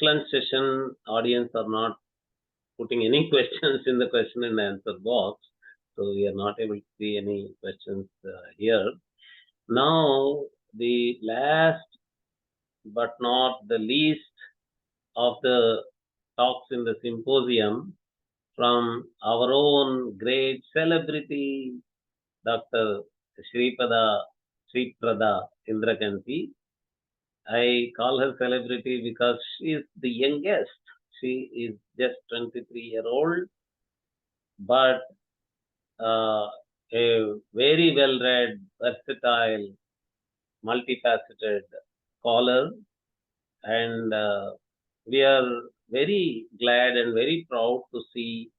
lunch session, audience are not putting any questions in the question and answer box. So we are not able to see any questions here. Now, the last but not the least of the talks in the symposium from our own great celebrity, Dr. Sriprada Indrakanti. I call her celebrity because she is the youngest. She is just 23-year-old, but a very well-read, versatile, multifaceted scholar, and we are very glad and very proud to see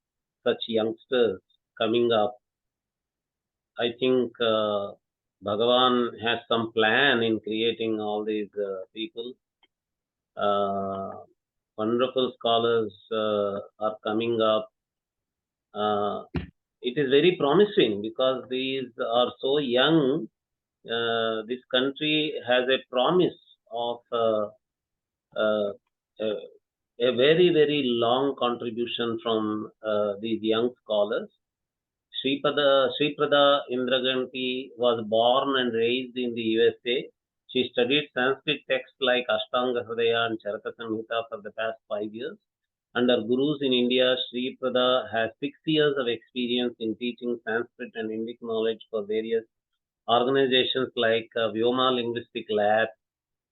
such youngsters coming up. I think Bhagavan has some plan in creating all these people. Wonderful scholars are coming up. It is very promising because these are so young. This country has a promise of a very, very long contribution from these young scholars. Sriprada Indrakanti was born and raised in the USA. She studied Sanskrit texts like Ashtanga Hridaya and Charaka Samhita for the past 5 years. Under gurus in India, Sriprada has 6 years of experience in teaching Sanskrit and Indic knowledge for various organizations like Vyoma Linguistic Lab,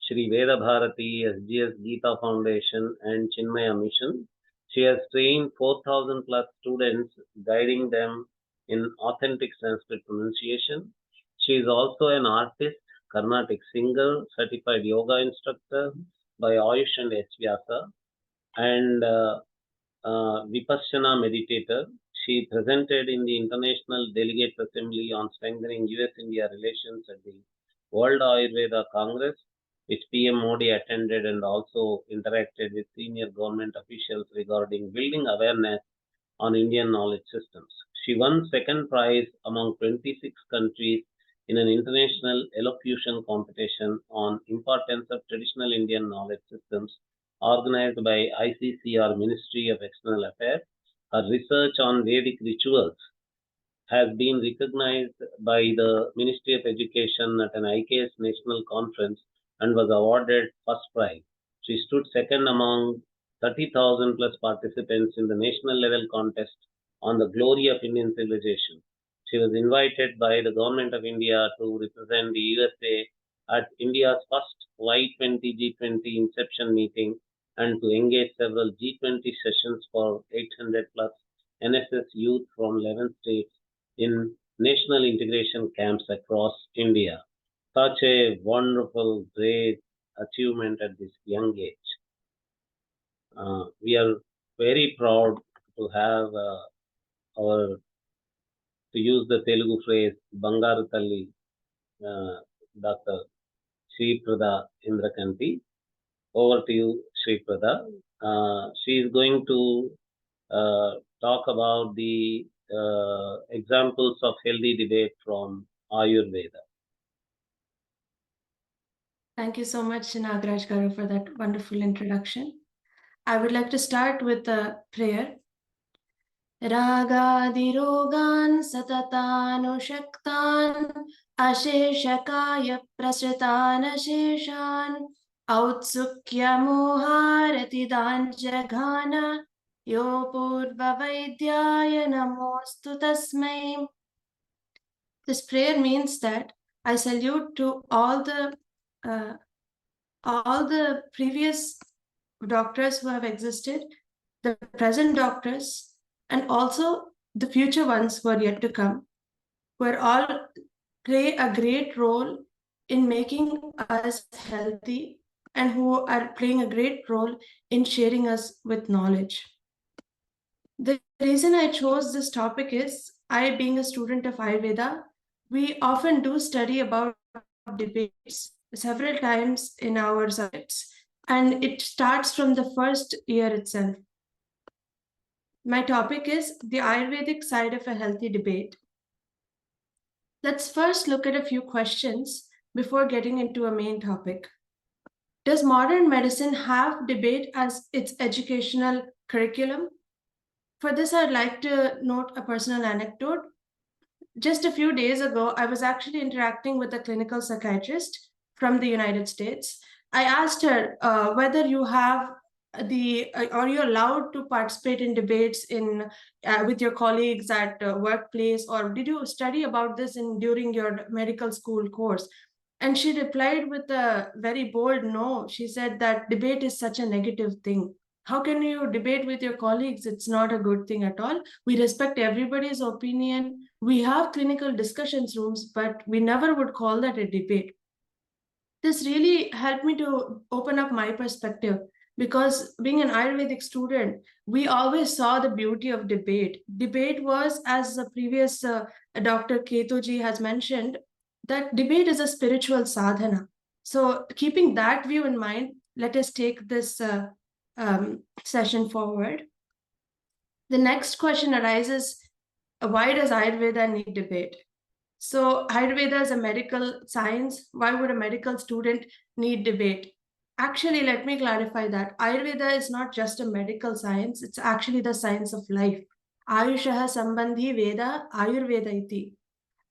Shri Veda Bharati, SGS Gita Foundation, and Chinmaya Mission. She has trained 4,000 plus students, guiding them in authentic Sanskrit pronunciation. She is also an artist, Carnatic singer, certified yoga instructor by Ayush and Vyasa, and Vipassana meditator. She presented in the International Delegates Assembly on strengthening US-India relations at the World Ayurveda Congress, which PM Modi attended, and also interacted with senior government officials regarding building awareness on Indian knowledge systems. She won second prize among 26 countries in an international elocution competition on importance of traditional Indian knowledge systems organized by ICCR Ministry of External Affairs. Her research on Vedic rituals has been recognized by the Ministry of Education at an IKS national conference and was awarded first prize. She stood second among 30,000 plus participants in the national level contest on the glory of Indian civilization. She was invited by the Government of India to represent the USA at India's first Y20 G20 inception meeting and to engage several G20 sessions for 800 plus NSS youth from 11 states in national integration camps across India. Such a wonderful, great achievement at this young age. We are very proud to have to use the Telugu phrase, Bangaru Talli, Dr. Sriprada Indrakanti. Over to you, Sriprada. She is going to talk about the examples of healthy debate from Ayurveda. Thank you so much, Nagaraj Garu, for that wonderful introduction. I would like to start with a prayer. Ragadirogan satatanushaktan asheshakaya prasritana sheshan autsukya moharati danjagana yo purvavaidyaya namostu tasmai. This prayer means that I salute to all the previous doctors who have existed, the present doctors, and also the future ones who are yet to come, who are all play a great role in making us healthy and who are playing a great role in sharing us with knowledge. The reason I chose this topic is, I being a student of Ayurveda, we often do study about debates several times in our subjects, and it starts from the first year itself. My topic is the Ayurvedic side of a healthy debate. Let's first look at a few questions before getting into a main topic. Does modern medicine have debate as its educational curriculum? For this, I'd like to note a personal anecdote. Just a few days ago, I was actually interacting with a clinical psychiatrist from the United States. I asked her whether you have are you allowed to participate in debates with your colleagues at workplace, or did you study about this during your medical school course? And she replied with a very bold no. She said that debate is such a negative thing. How can you debate with your colleagues? It's not a good thing at all. We respect everybody's opinion. We have clinical discussions rooms, but we never would call that a debate. This really helped me to open up my perspective, because being an Ayurvedic student, we always saw the beauty of debate. Debate was, as the previous Dr. Ketoji has mentioned, that debate is a spiritual sadhana. So, keeping that view in mind, let us take this session forward. The next question arises, why does Ayurveda need debate? So, Ayurveda is a medical science. Why would a medical student need debate? Actually, let me clarify that. Ayurveda is not just a medical science, it's actually the science of life. Ayushaha Sambandhi Veda Ayurveda iti.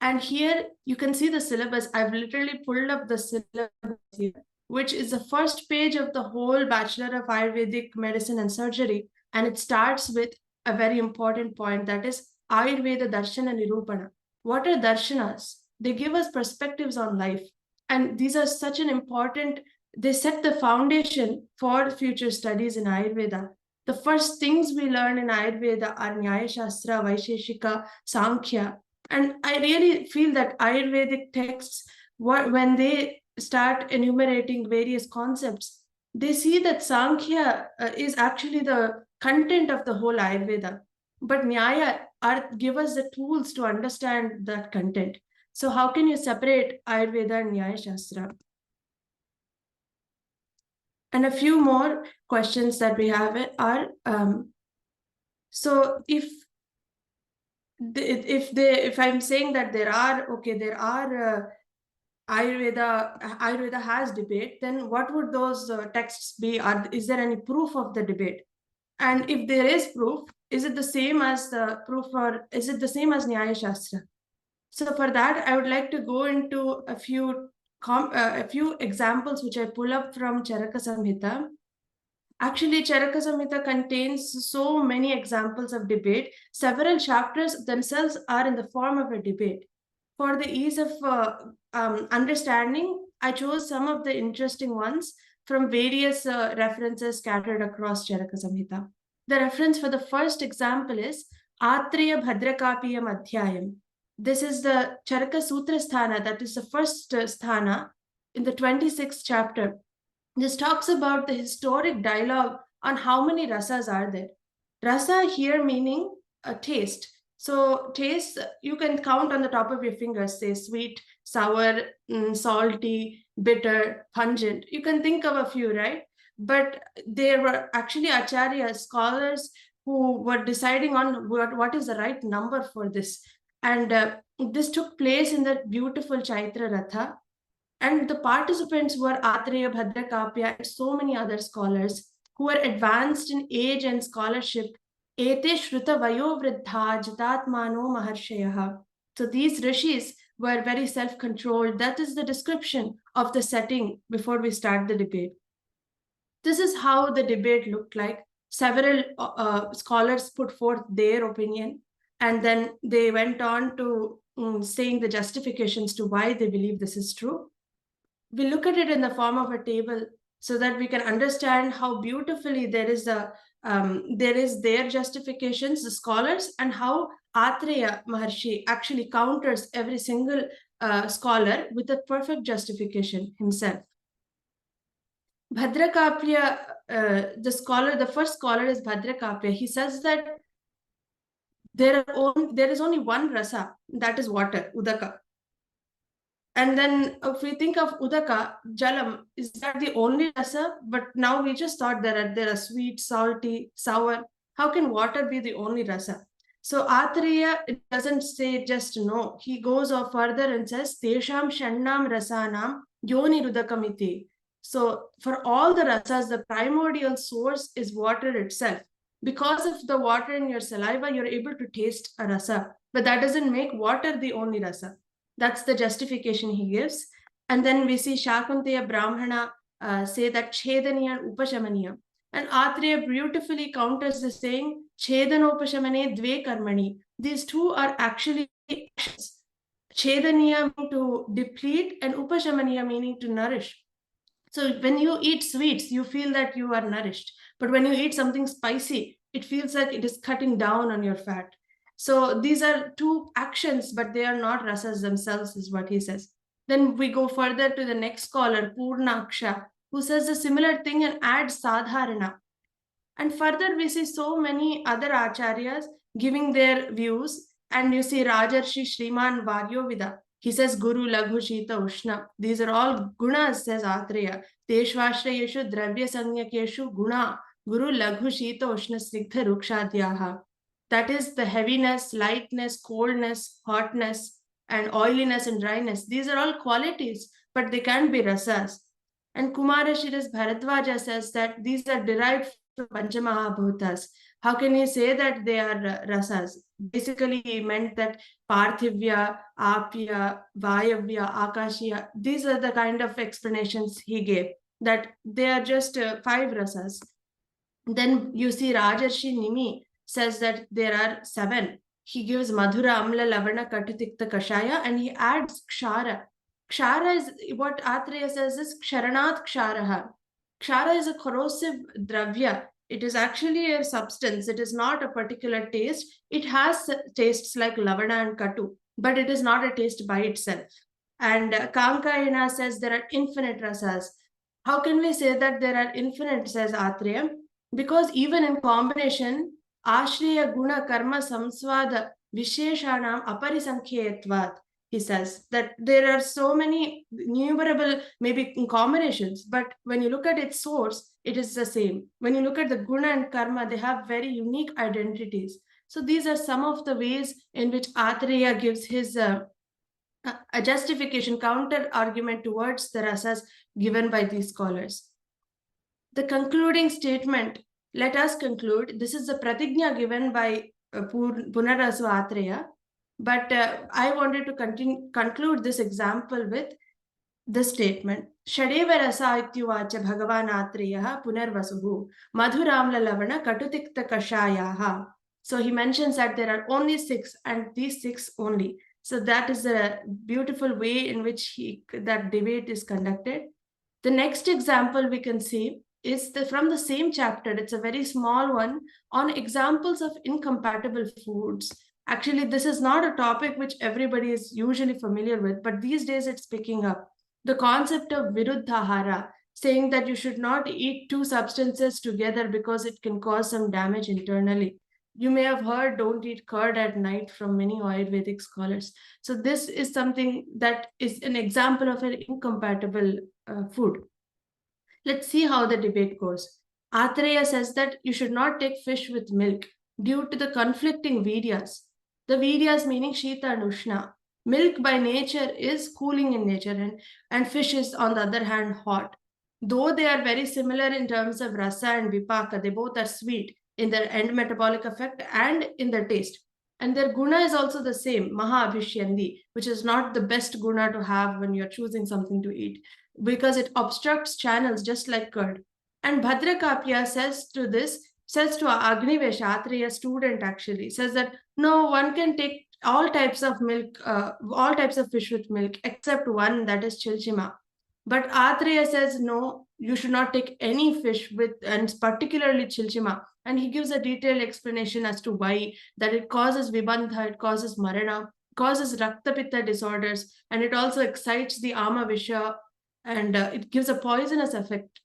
And here you can see the syllabus. I've literally pulled up the syllabus here, which is the first page of the whole Bachelor of Ayurvedic Medicine and Surgery. And it starts with a very important point, that is Ayurveda Darshana Nirupana. What are darshanas? They give us perspectives on life. And these are such an important, they set the foundation for future studies in Ayurveda. The first things we learn in Ayurveda are Nyaya Shastra, Vaisheshika, Sankhya. And I really feel that Ayurvedic texts, when they start enumerating various concepts, they see that Sankhya is actually the content of the whole Ayurveda. But Nyaya give us the tools to understand that content. So how can you separate Ayurveda and Nyaya Shastra? And a few more questions that we have are, so if I'm saying that there are Ayurveda has debate, then what would those texts be? Is there any proof of the debate? And if there is proof, is it the same as the proof, or is it the same as Nyaya Shastra? So for that, I would like to go into a few examples which I pull up from Charaka Samhita. Actually, Charaka Samhita contains so many examples of debate. Several chapters themselves are in the form of a debate. For the ease of understanding, I chose some of the interesting ones from various references scattered across Charaka Samhita. The reference for the first example is Atreya Bhadrakapiyam Adhyayam. This is the Charaka Sutra Sthana, that is the first sthana in the 26th chapter. This talks about the historic dialogue on how many rasas are there. Rasa here meaning a taste. So taste, you can count on the top of your fingers, say sweet, sour, salty, bitter, pungent. You can think of a few, right? But there were actually acharyas, scholars, who were deciding on what is the right number for this. And this took place in that beautiful Chaitra Ratha. And the participants were Atreya, Bhadrakapya, and so many other scholars who were advanced in age and scholarship. Ete Shruta Vayo Vriddha Jitatmano Maharshayaha. So these rishis were very self-controlled. That is the description of the setting before we start the debate. This is how the debate looked like. Several scholars put forth their opinion, and then they went on to saying the justifications to why they believe this is true. We look at it in the form of a table so that we can understand how beautifully there is their justifications, the scholars, and how Atreya Maharshi actually counters every single scholar with a perfect justification himself. Bhadrakapya, the first scholar is Bhadrakapya. He says that there is only one rasa, that is water, udaka. And then if we think of udaka, jalam, is that the only rasa? But now we just thought that there are sweet, salty, sour. How can water be the only rasa? So Atreya doesn't say just no. He goes off further and says, Tesham Shannam Rasanam Yoni Rudakamiti. So for all the rasas, the primordial source is water itself. Because of the water in your saliva, you're able to taste a rasa, but that doesn't make water the only rasa. That's the justification he gives. And then we see Shakunteya Brahmana say that Chedaniya and Upashamaniya. And Atreya beautifully counters the saying, Chedanopashamane dve karmani. These two are actually actions. Chedaniya meaning to deplete and Upashamaniya meaning to nourish. So when you eat sweets, you feel that you are nourished. But when you eat something spicy, it feels like it is cutting down on your fat. So these are two actions, but they are not rasas themselves, is what he says. Then we go further to the next scholar, Purnaksha, who says a similar thing and adds sadharana. And further, we see so many other acharyas giving their views. And you see Rajarshi Shriman Varyovida. He says Guru Laghu Shita Ushna. These are all gunas, says Atreya. Teshvashrayeshu Dravya Sanyakeshu Guna. Guru Laghu Shita Ushna Snigdha Rukshadyaha. That is the heaviness, lightness, coldness, hotness, and oiliness and dryness. These are all qualities, but they can be rasas. And Kumara Shiras Bharadwaja says that these are derived from Panchamahabhutas. How can you say that they are rasas? Basically, he meant that Parthivya, Apya, Vayavya, Akashya, these are the kind of explanations he gave, that they are just 5 rasas. Then you see Rajarshi Nimi says that there are 7. He gives Madhura, Amla, Lavana, Katutikta, Kashaya, and he adds Kshara. Kshara is what Atreya says is Ksharanat Ksharaha. Kshara is a corrosive dravya. It is actually a substance. It is not a particular taste. It has tastes like Lavana and Katu, but it is not a taste by itself. And Kankayana says there are infinite rasas. How can we say that there are infinite, says Atreya? Because even in combination, Ashriya Guna Karma Samswada Visheshanam Aparisankhayatvat, he says that there are so many innumerable, maybe combinations, but when you look at its source, it is the same. When you look at the Guna and Karma, they have very unique identities. So these are some of the ways in which Atreya gives his a justification, counter argument towards the rasas given by these scholars. The concluding statement, let us conclude. This is the pratigna given by Punarasu Atreya. But I wanted to conclude this example with the statement. Shadeva rasa ityuvacha Bhagavan Atreya punarvasuhu madhuramla lavana katutikta kashayaha. So he mentions that there are only 6 and these 6 only. So that is a beautiful way in which that debate is conducted. The next example we can see is from the same chapter. It's a very small one on examples of incompatible foods. Actually, this is not a topic which everybody is usually familiar with, but these days it's picking up. The concept of viruddhahara, saying that you should not eat 2 substances together because it can cause some damage internally. You may have heard don't eat curd at night from many Ayurvedic scholars. So this is something that is an example of an incompatible food. Let's see how the debate goes. Atreya says that you should not take fish with milk due to the conflicting Vidyas. The Vidyas meaning Shita and Ushna. Milk by nature is cooling in nature, and fish is on the other hand hot. Though they are very similar in terms of rasa and vipaka, they both are sweet in their end metabolic effect and in their taste. And their guna is also the same, maha abhishyandi, which is not the best guna to have when you're choosing something to eat, because it obstructs channels just like curd. And Bhadrakapya says to Agnivesha, Atreya student actually, says that no, one can take all types of milk, all types of fish with milk, except one, that is Chilchima. But Atreya says, no, you should not take any fish with, and particularly Chilchima. And he gives a detailed explanation as to why, that it causes Vibandha, it causes Marana, causes Raktapitta disorders, and it also excites the Amavisha, and it gives a poisonous effect.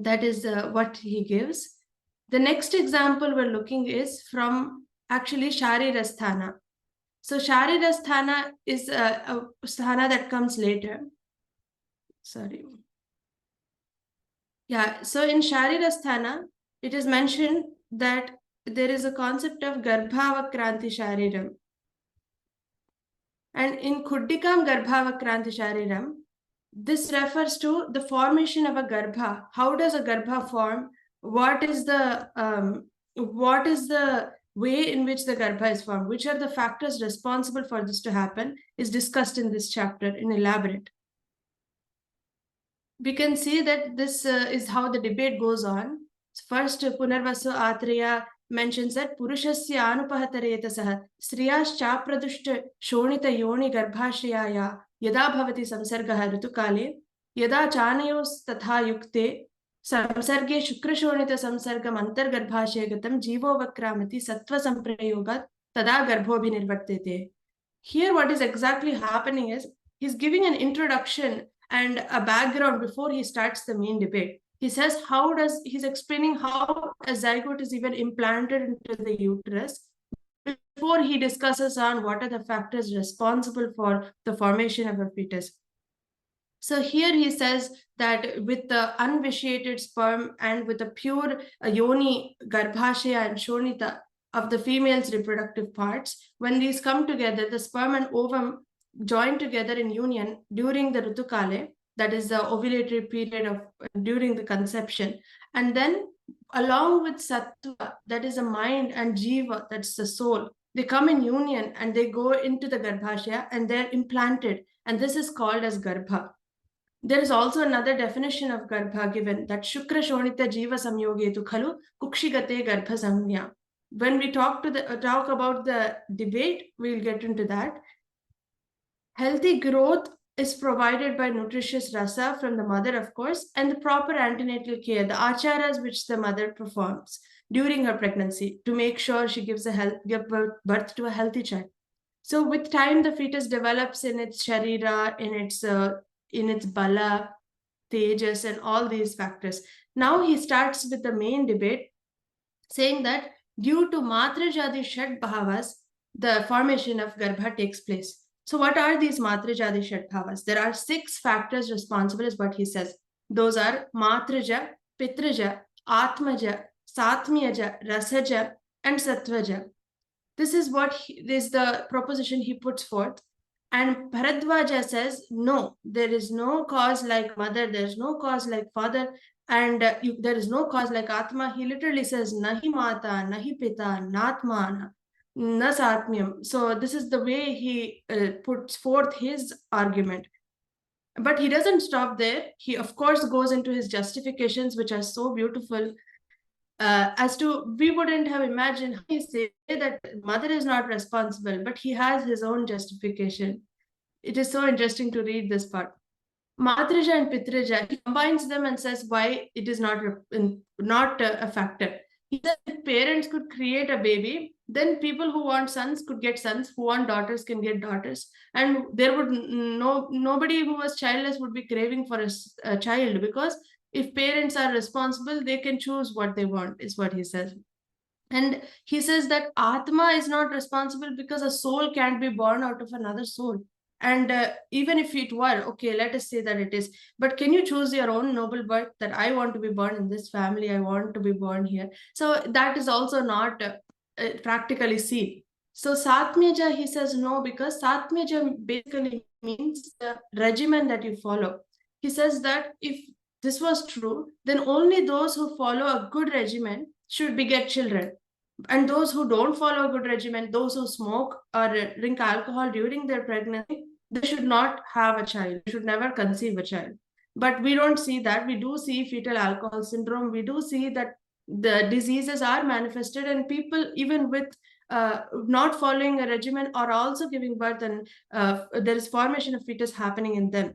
That is what he gives. The next example we're looking is from actually Sharirasthana. So Sharirasthana is a sthana that comes later. Sorry. Yeah, so in Sharirasthana, it is mentioned that there is a concept of Garbhavakranti Shariram. And in Khuddikam Garbhavakranti Shariram, This refers to the formation of a garbha. How does a garbha form? What is the way in which the garbha is formed? Which are the factors responsible for this to happen is discussed in this chapter in elaborate. We can see that this is how the debate goes on. First, Punarvasu Atreya mentions that Purushasya Anupahatareta Sriyaschapradushta Shonita Yoni Garbhashriyaya Yada Bhavati Samsargaha Ritukale Yada Chanayos Tatha Yukte Samsarge Shukrashonita Samsargam Antargarbhashayagatam Jivo Vakramati Sattva Samprayogat Tada Garbhobhinirvartete. Here, what is exactly happening is he's giving an introduction and a background before he starts the main debate. He says he's explaining how a zygote is even implanted into the uterus before he discusses on what are the factors responsible for the formation of a fetus. So here he says that with the unvitiated sperm and with the pure yoni, garbhashaya and shonita of the female's reproductive parts, when these come together, the sperm and ovum join together in union during the Ritukale, that is the ovulatory period of during the conception. And then along with Sattva, that is the mind, and Jiva, that's the soul, they come in union and they go into the Garbhashaya and they're implanted. And this is called as Garbha. There is also another definition of Garbha given, that Shukra Shonita Jiva Samyogetu Khalu Kukshigate Garbha Samya. When we talk about the debate, we'll get into that. Healthy growth is provided by nutritious rasa from the mother, of course, and the proper antenatal care, the acharas which the mother performs during her pregnancy to make sure she give birth to a healthy child. So with time, the fetus develops in its sharira, in its bala, tejas, and all these factors. Now he starts with the main debate, saying that due to Matrajadi Shat Bhavas, the formation of Garbha takes place. So what are these Matrajadi Shat Bhavas? There are 6 factors responsible, is what he says. Those are Matraja, Pitraja, Atmaja, Satmyaja, Rasaja, and Sattvaja. This is the proposition he puts forth. And Bharadwaja says, no, there is no cause like mother, there is no cause like father, and there is no cause like Atma. He literally says, nahi mata, nahi pita, natmana, na satmyam. So this is the way he puts forth his argument. But he doesn't stop there. He, of course, goes into his justifications, which are so beautiful. As to, we wouldn't have imagined how he say that mother is not responsible, but he has his own justification. It is so interesting to read this part. Matraja and Pitraja, he combines them and says why it is not a factor. He says if parents could create a baby, then people who want sons could get sons, who want daughters can get daughters, and there would nobody who was childless would be craving for a child, because if parents are responsible, they can choose what they want, is what he says. And he says that Atma is not responsible because a soul can't be born out of another soul. And even if it were, okay, let us say that it is, but can you choose your own noble birth, that I want to be born in this family, I want to be born here? So that is also not practically seen. So Satmyaja, he says no, because Satmyaja basically means the regimen that you follow. He says that if this was true, then only those who follow a good regimen should beget children. And those who don't follow a good regimen, those who smoke or drink alcohol during their pregnancy, they should not have a child. They should never conceive a child. But we don't see that. We do see fetal alcohol syndrome. We do see that the diseases are manifested, and people, even with not following a regimen, are also giving birth, and there is formation of fetus happening in them.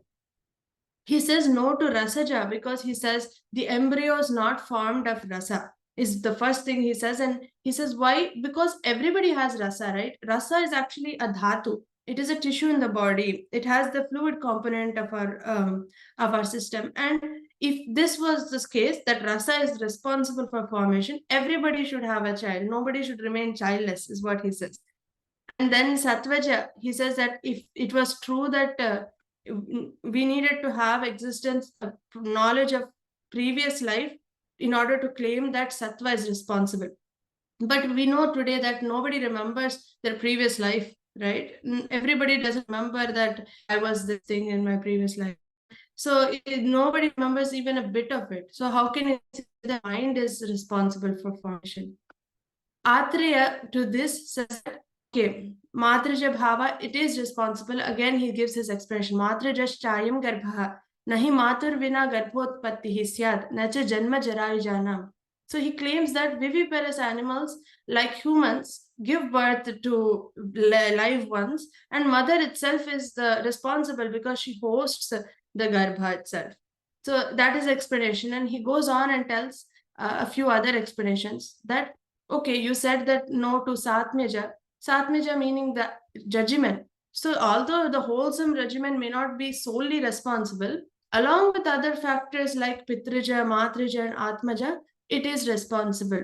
He says no to rasaja because he says the embryo is not formed of rasa, is the first thing he says. And he says why? Because everybody has rasa, right? Rasa is actually a dhatu. It is a tissue in the body. It has the fluid component of our system. And if this was the case, that rasa is responsible for formation, everybody should have a child. Nobody should remain childless, is what he says. And then Sattvaja, he says that if it was true that we needed to have knowledge of previous life in order to claim that Sattva is responsible. But we know today that nobody remembers their previous life, right? Everybody doesn't remember that I was this thing in my previous life. So nobody remembers even a bit of it. So how can you say the mind is responsible for formation? Atreya to this says, okay, Matraja Bhava, it is responsible. Again, he gives his explanation. Matraja Chayam Garbha, Nahi Matur Vina Garbhotpatti Hisyad, Nacha Janma Jarayujanam. So he claims that viviparous animals, like humans, give birth to live ones, and mother itself is the responsible because she hosts the Garbha itself. So that is explanation, and he goes on and tells a few other explanations that okay, you said that no to Satmeja meaning the judgment. So although the wholesome regimen may not be solely responsible, along with other factors like Pitrija, Matrija, and Atmaja, it is responsible.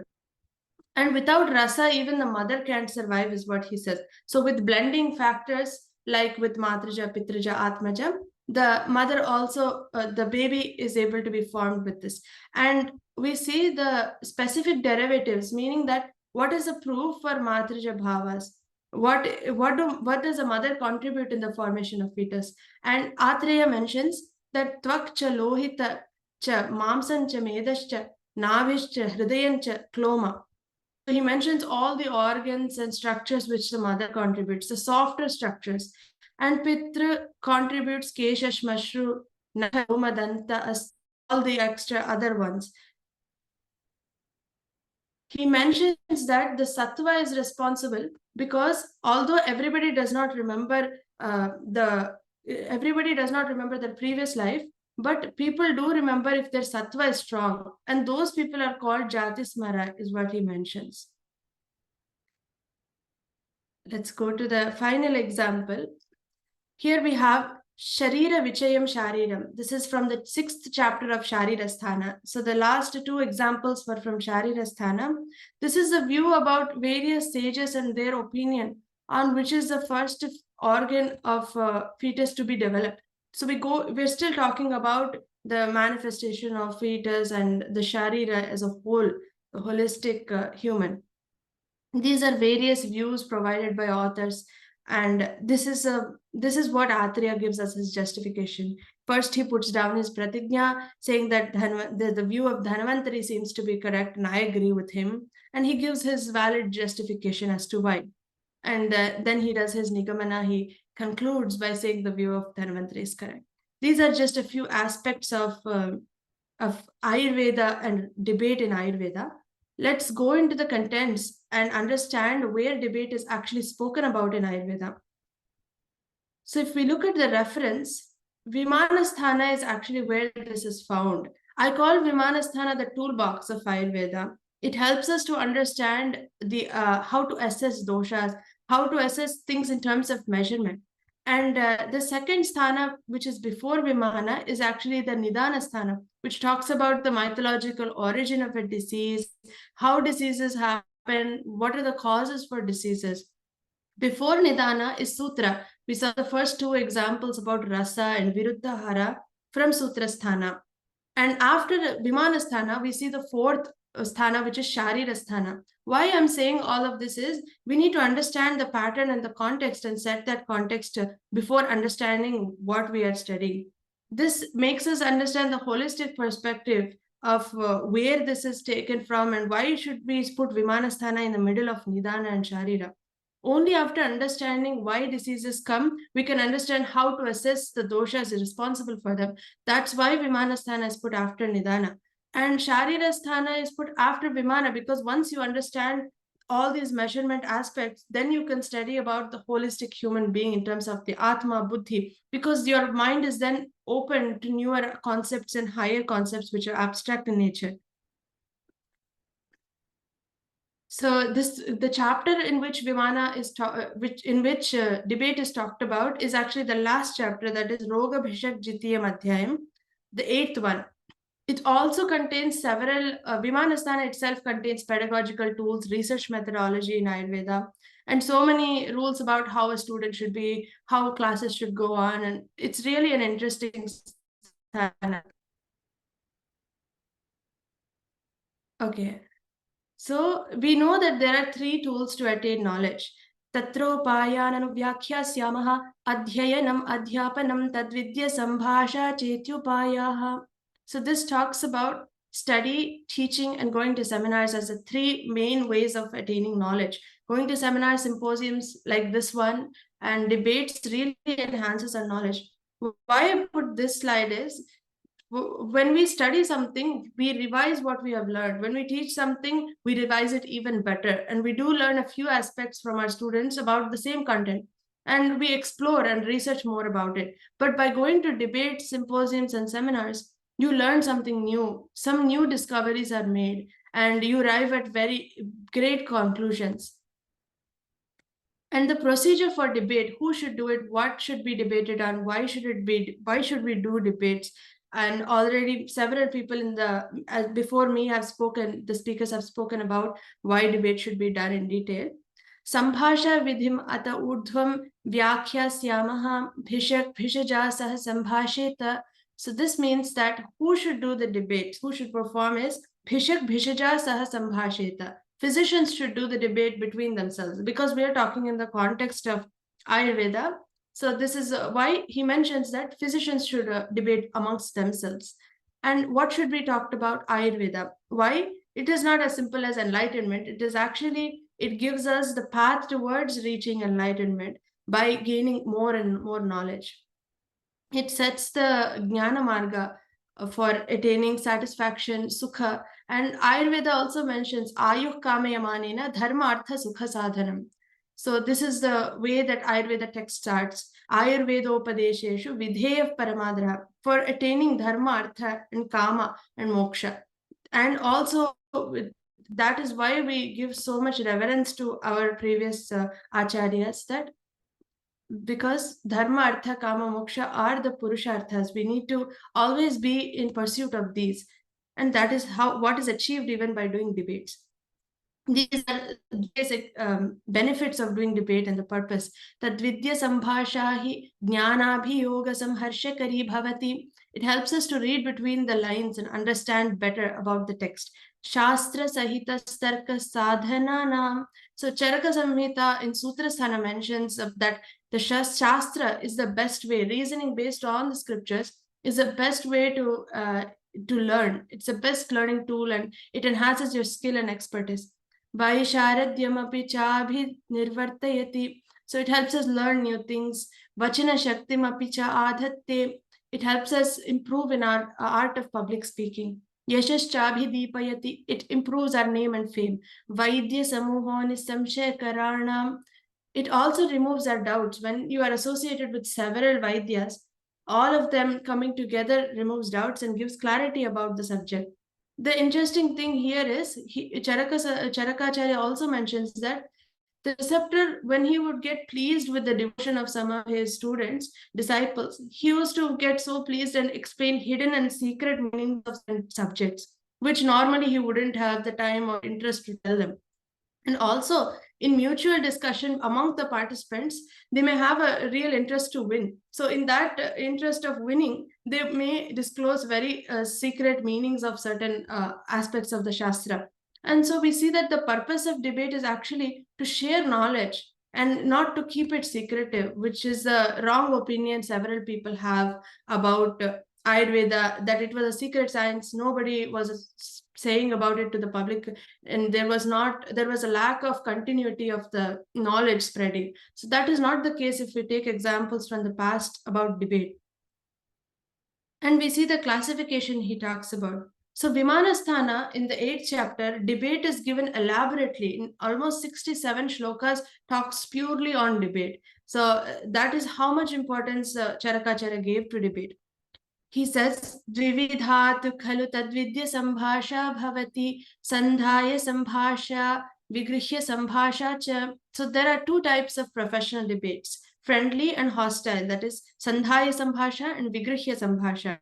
And without rasa, even the mother can't survive, is what he says. So with blending factors like with Matrija, Pitrija, Atmaja, the mother also, the baby is able to be formed with this. And we see the specific derivatives, meaning that what is the proof for Matrija Bhavas? What does a mother contribute in the formation of fetus? And Atreya mentions that Tvak cha lohita cha mamsan cha medas cha navish cha hridayan cha kloma. So he mentions all the organs and structures which the mother contributes, the softer structures. And Pitra contributes Keshash, Mashru, Madanta, all the extra other ones. He mentions that the sattva is responsible because although everybody does not remember the previous life, but people do remember if their sattva is strong, and those people are called Jatismara, is what he mentions. Let's go to the final example. Here we have Sharira Vichayam Shariram. This is from the 6th chapter of Sharirasthana. So the last two examples were from Sharirasthana. This is a view about various sages and their opinion on which is the first organ of fetus to be developed. So we're still talking about the manifestation of fetus and the Sharira as a whole, the holistic human. These are various views provided by authors, and this is what Atreya gives us his justification. First, he puts down his pratigna, saying that the view of Dhanvantari seems to be correct, and I agree with him. And he gives his valid justification as to why. And then he does his nigamana. He concludes by saying the view of Dhanvantari is correct. These are just a few aspects of Ayurveda and debate in Ayurveda. Let's go into the contents and understand where debate is actually spoken about in Ayurveda. So if we look at the reference, Vimanasthana is actually where this is found. I call Vimanasthana the toolbox of Ayurveda. It helps us to understand the how to assess doshas, how to assess things in terms of measurement. And the second sthana, which is before Vimana, is actually the Nidana sthana, which talks about the mythological origin of a disease, how diseases happen, what are the causes for diseases. Before Nidana is Sutra. We saw the first two examples about Rasa and Viruddhahara from Sutra Sthana. And after Vimanasthana, we see the fourth sthana, which is Sharirasthana. Why I'm saying all of this is we need to understand the pattern and the context and set that context before understanding what we are studying. This makes us understand the holistic perspective of where this is taken from and why should we put Vimanasthana in the middle of Nidana and Sharira. Only after understanding why diseases come, we can understand how to assess the doshas responsible for them. That's why Vimanasthana is put after Nidana. And Sharirasthana is put after Vimana because once you understand all these measurement aspects, then you can study about the holistic human being in terms of the Atma, Buddhi, because your mind is then open to newer concepts and higher concepts which are abstract in nature. So the chapter in which Vimana is debate is talked about is actually the last chapter, that is Roga Bhishak Jitiyam Adhyayam, the 8th one. It also contains several, Vimanasthana itself contains pedagogical tools, research methodology in Ayurveda, and so many rules about how a student should be, how classes should go on, and it's really an interesting sthana. Okay. So we know that there are 3 tools to attain knowledge. Tatropayananu vyakhyasyaamaha adhyayanam adhyapanam tadvidya sambhasha chetyupayaha. So this talks about study, teaching, and going to seminars as the three main ways of attaining knowledge. Going to seminars, symposiums like this one, and debates really enhances our knowledge. Why I put this slide is, when we study something, we revise what we have learned. When we teach something, we revise it even better. And we do learn a few aspects from our students about the same content. And we explore and research more about it. But by going to debates, symposiums, and seminars, you learn something new. Some new discoveries are made, and you arrive at very great conclusions. And the procedure for debate, who should do it, what should be debated on, why should we do debates? And already several people before me have spoken, the speakers have spoken about why debate should be done in detail. Sambhasha vidhim ata urdhvam vyakhyasyaamaha bhishaja sah sambhasheta. So this means that who should do the debate, who should perform is bhishaja sah sambhasheta. Physicians should do the debate between themselves, because we are talking in the context of Ayurveda. So this is why he mentions that physicians should debate amongst themselves. And what should be talked about Ayurveda? Why? It is not as simple as enlightenment. It is actually, it gives us the path towards reaching enlightenment by gaining more and more knowledge. It sets the Jnana Marga for attaining satisfaction, sukha. And Ayurveda also mentions Ayuh Kamayamanena Dharma Artha Sukha Sadhanam. So this is the way that Ayurveda text starts. Ayurvedopadesheshu Vidheya Paramadra, for attaining Dharma, Artha, and Kama and Moksha. And also, that is why we give so much reverence to our previous acharyas, that because dharma, artha, kama, moksha are the purusharthas. We need to always be in pursuit of these, and that is what is achieved even by doing debates. These are basic benefits of doing debate and the purpose. Tadvidya sambhasha hi jnanabhiyoga samharshakari bhavati. It helps us to read between the lines and understand better about the text. Shastra sahita starka sadhananam. So Charaka Samhita in Sutrasthana mentions that the Shastra is the best way, reasoning based on the scriptures is the best way to learn. It's the best learning tool, and it enhances your skill and expertise. Vaisharadyamapi chabhi nirvartayati. So it helps us learn new things. Vachana shaktimapi cha adhatte. It helps us improve in our art of public speaking. Yashash chabhi deepayati. It improves our name and fame. Vaidya samuho nisamshay karanam. It also removes our doubts. When you are associated with several Vaidyas, all of them coming together removes doubts and gives clarity about the subject. The interesting thing here is, Charakacharya also mentions that the preceptor, when he would get pleased with the devotion of some of his students, disciples, he used to get so pleased and explain hidden and secret meanings of subjects, which normally he wouldn't have the time or interest to tell them. And also, in mutual discussion among the participants, they may have a real interest to win. So in that interest of winning, they may disclose very secret meanings of certain aspects of the Shastra. And so we see that the purpose of debate is actually to share knowledge and not to keep it secretive, which is a wrong opinion several people have about Ayurveda, that it was a secret science. Nobody was saying about it to the public, and there was a lack of continuity of the knowledge spreading. So that is not the case if we take examples from the past about debate. And we see the classification he talks about. So Vimanasthana, in the 8th chapter, debate is given elaborately in almost 67 shlokas, talks purely on debate. So that is how much importance Charakacharya gave to debate. He says, Dvividhat khalu tadvidya sambhasha bhavati sandhaya sambhasha vigrihya sambhasha cha. So there are two types of professional debates, friendly and hostile, that is sandhaya sambhasha and vigrihya sambhasha.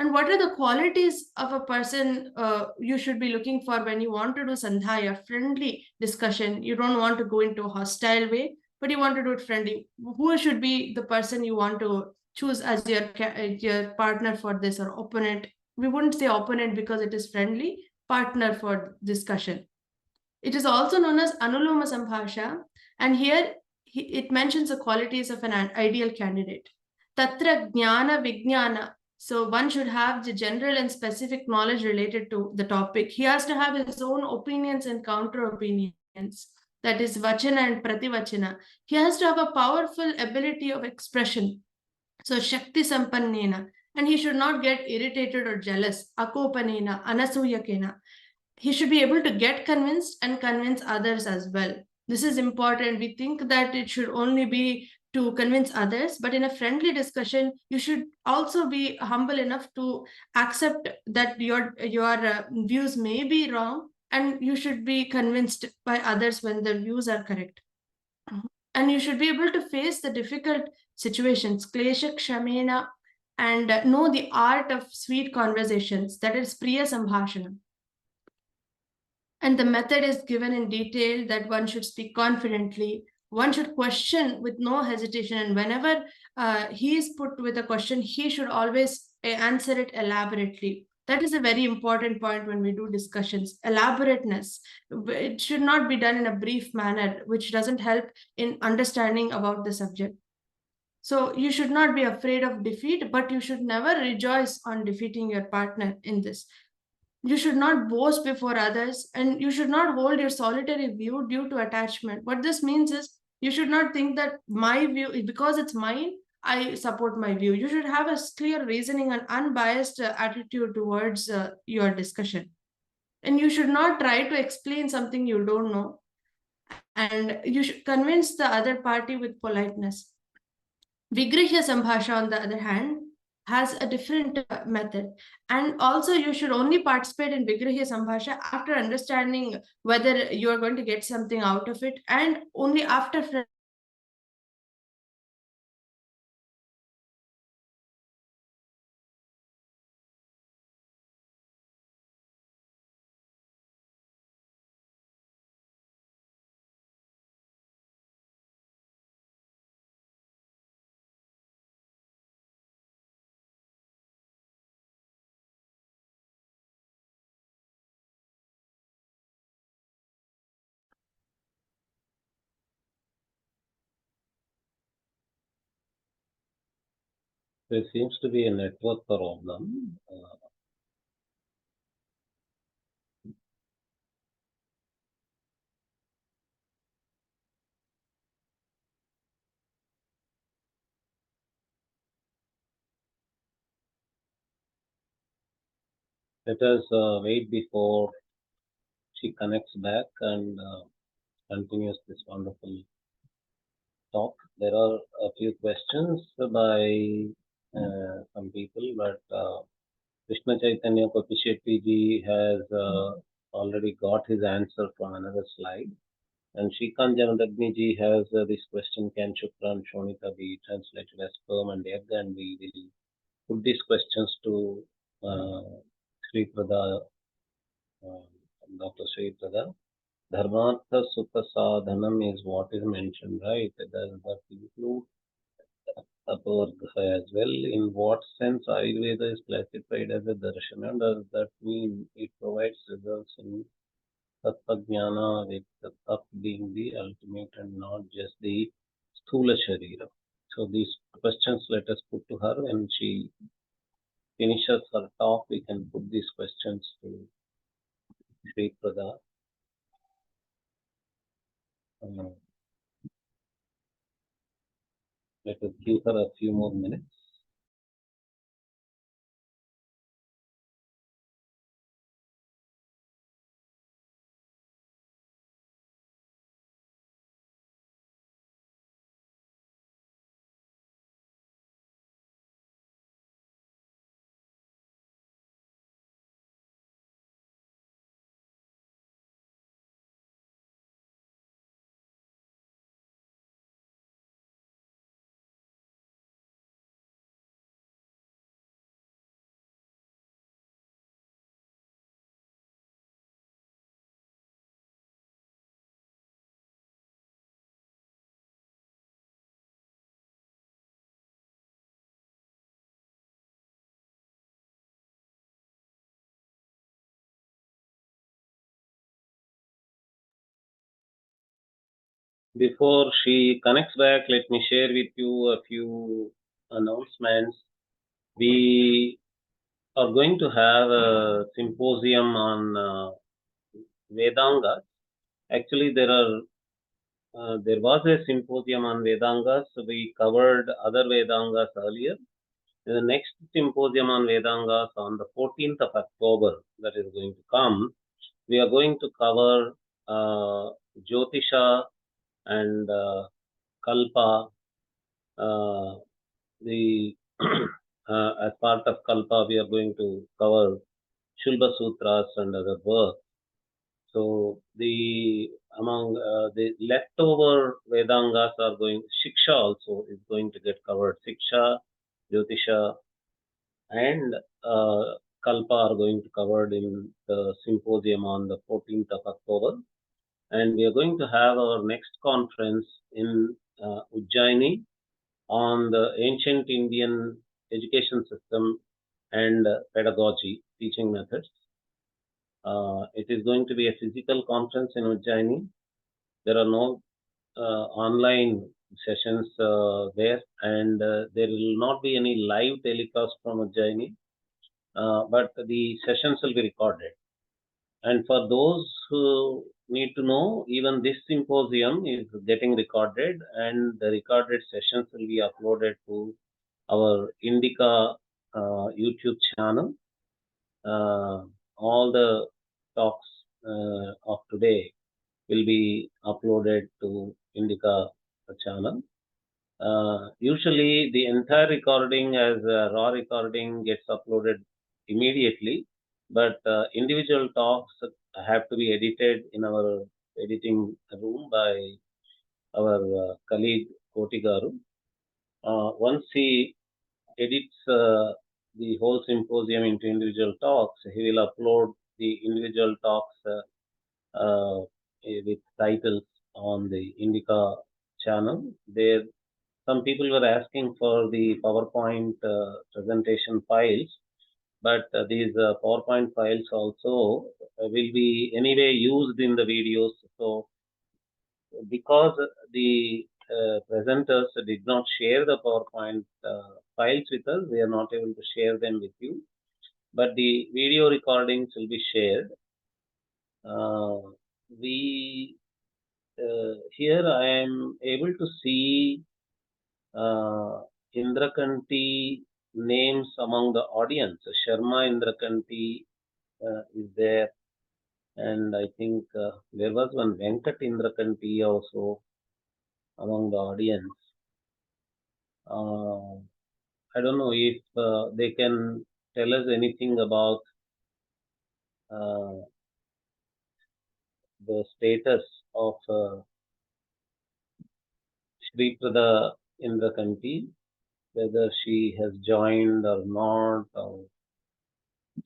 And what are the qualities of a person you should be looking for when you want to do sandhaya, friendly discussion? You don't want to go into a hostile way, but you want to do it friendly. Who should be the person you want to choose as your partner for this, or opponent? We wouldn't say opponent because it is friendly, partner for discussion. It is also known as Anuloma Sambhasha, and here it mentions the qualities of an ideal candidate. Tatra Jnana Vijnana. So one should have the general and specific knowledge related to the topic. He has to have his own opinions and counter opinions. That is Vachana and Prativachana. He has to have a powerful ability of expression. So Shakti Sampannena. And he should not get irritated or jealous. Akopanena, Anasuyakena. He should be able to get convinced and convince others as well. This is important. We think that it should only be to convince others, but in a friendly discussion, you should also be humble enough to accept that your views may be wrong, and you should be convinced by others when their views are correct. And you should be able to face the difficult situations, klesha kshamena, and know the art of sweet conversations, that is priya sambhashana. And the method is given in detail that one should speak confidently, one should question with no hesitation, and whenever he is put with a question, he should always answer it elaborately. That is a very important point when we do discussions. Elaborateness. It should not be done in a brief manner, which doesn't help in understanding about the subject. So you should not be afraid of defeat, but you should never rejoice on defeating your partner in this. You should not boast before others, and you should not hold your solitary view due to attachment. What this means is you should not think that my view, because it's mine, I support my view. You should have a clear reasoning and unbiased attitude towards your discussion. And you should not try to explain something you don't know. And you should convince the other party with politeness. Vigrahya Sambhasha, on the other hand, has a different method. And also, you should only participate in Vigrahya Sambhasha after understanding whether you are going to get something out of it, and only after There seems to be a network problem. Let us wait before she connects back and continues this wonderful talk. There are a few questions by some people, but Krishna Chaitanya Kopishetty ji has already got his answer from another slide. And Shrikant Janadagni ji has this question: can Shukra and Shonita be translated as sperm and egg? And we will put these questions to Sriprada, Dr. Sriprada. Dharmartha Sukha Sadhanam is what is mentioned, right? Does that include Apurgha as well? In what sense Ayurveda is classified as a darshana? Does that mean it provides results in Tattva-jnana, with the Tat being the ultimate and not just the Sthula Sharira? So these questions let us put to her. When she finishes her talk, we can put these questions to Sri Prada. Let us give her a few more minutes. Before she connects back, let me share with you a few announcements. We are going to have a symposium on Vedanga. Actually, there was a symposium on Vedangas. We covered other Vedangas earlier. The next symposium on Vedangas on the 14th of October that is going to come. We are going to cover Jyotisha and Kalpa. The as part of Kalpa, we are going to cover Shulba Sutras and other works. So the among the leftover Vedangas are going. Shiksha also is going to get covered. Shiksha, Jyotisha, and Kalpa are going to covered in the symposium on the 14th of October. And we are going to have our next conference in Ujjaini on the ancient Indian education system and pedagogy, teaching methods. It is going to be a physical conference in Ujjaini. There are no online sessions there, and there will not be any live telecast from Ujjaini, but the sessions will be recorded. And for those who need to know, even this symposium is getting recorded, and the recorded sessions will be uploaded to our INDICA YouTube channel. All the talks of today will be uploaded to INDICA channel. Usually, the entire recording as a raw recording gets uploaded immediately, but individual talks have to be edited in our editing room by our colleague Koti Garu. Once he edits the whole symposium into individual talks, he will upload the individual talks with titles on the Indica channel. There, some people were asking for the PowerPoint presentation files, but these PowerPoint files also will be anyway used in the videos. So, because the presenters did not share the PowerPoint files with us, we are not able to share them with you. But the video recordings will be shared. We here I am able to see Indrakanti names among the audience. Sharma Indrakanti is there, and I think there was one Venkat Indrakanti also among the audience. I don't know if they can tell us anything about the status of Sriprada Indrakanti, whether she has joined or not, or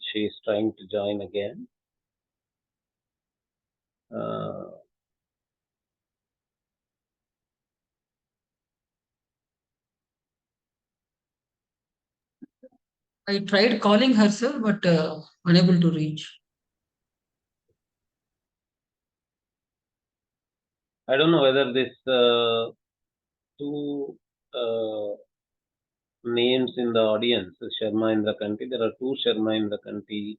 she is trying to join again. I tried calling her, sir, but unable to reach. I don't know whether this two names in the audience, Sharma Indrakanti, there are two Sharma Indrakanti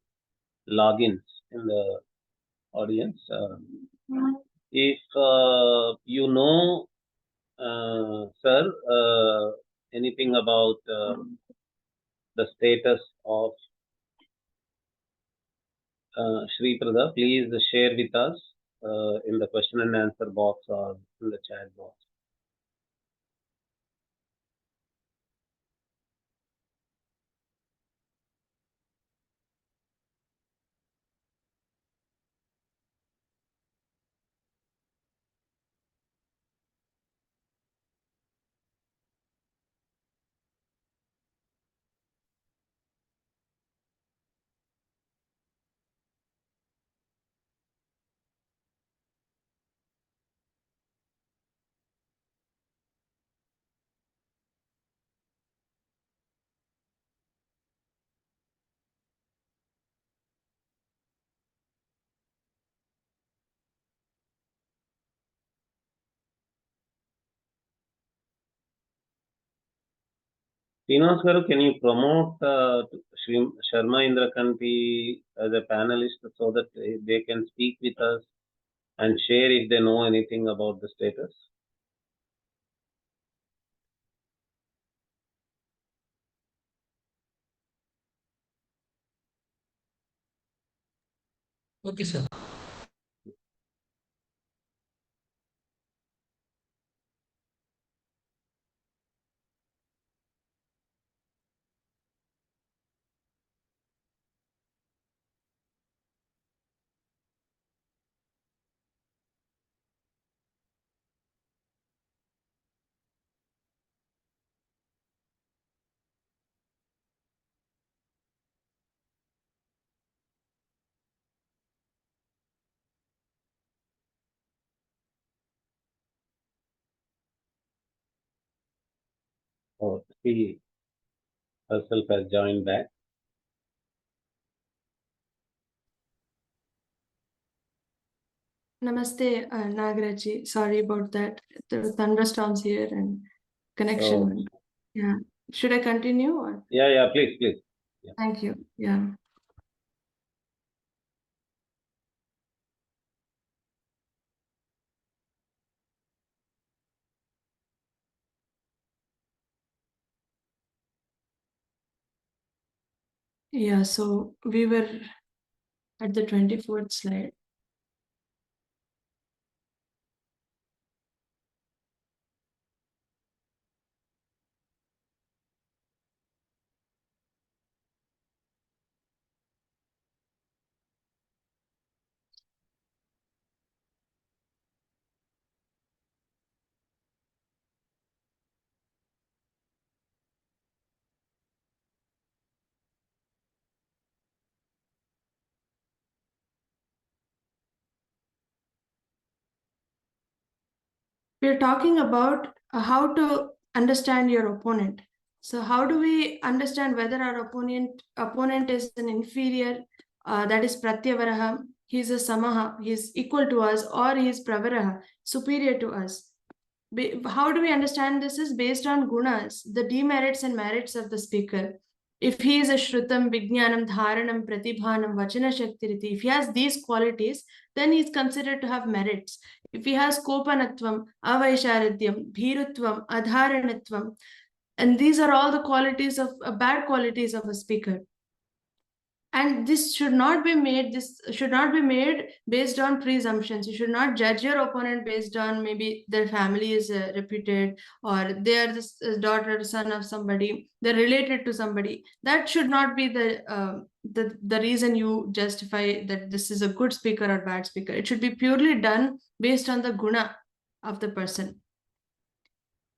logins in the audience. If you know, sir, anything about the status of Sriprada, please share with us in the question and answer box or in the chat box. Srinivas Garu, can you promote Sharma Indrakanti as a panelist so that they can speak with us and share if they know anything about the status? Okay, sir. Or she herself has joined back. Namaste, Nagaraji. Sorry about that. There were thunderstorms here and connection Oh. went. Yeah. Should I continue or? Yeah, please. Yeah. Thank you. Yeah. Yeah, so we were at the 24th slide. We're talking about how to understand your opponent. So how do we understand whether our opponent is an inferior, that is pratyavaraha, he's a samaha, he's equal to us, or he's pravaraha, superior to us? How do we understand this is based on gunas, the demerits and merits of the speaker. If he is a shrutam, vijnanam, dharanam, pratibhanam, vachana shaktiriti, if he has these qualities, then he's considered to have merits. If he has kopanatvam, avaisharadyam, bhirutvam, adharanatvam, and these are all the qualities of bad qualities of a speaker. And this should not be made based on presumptions. You should not judge your opponent based on maybe their family is reputed, or they are the daughter or son of somebody, they're related to somebody. That should not be the reason you justify that this is a good speaker or bad speaker. It should be purely done based on the guna of the person.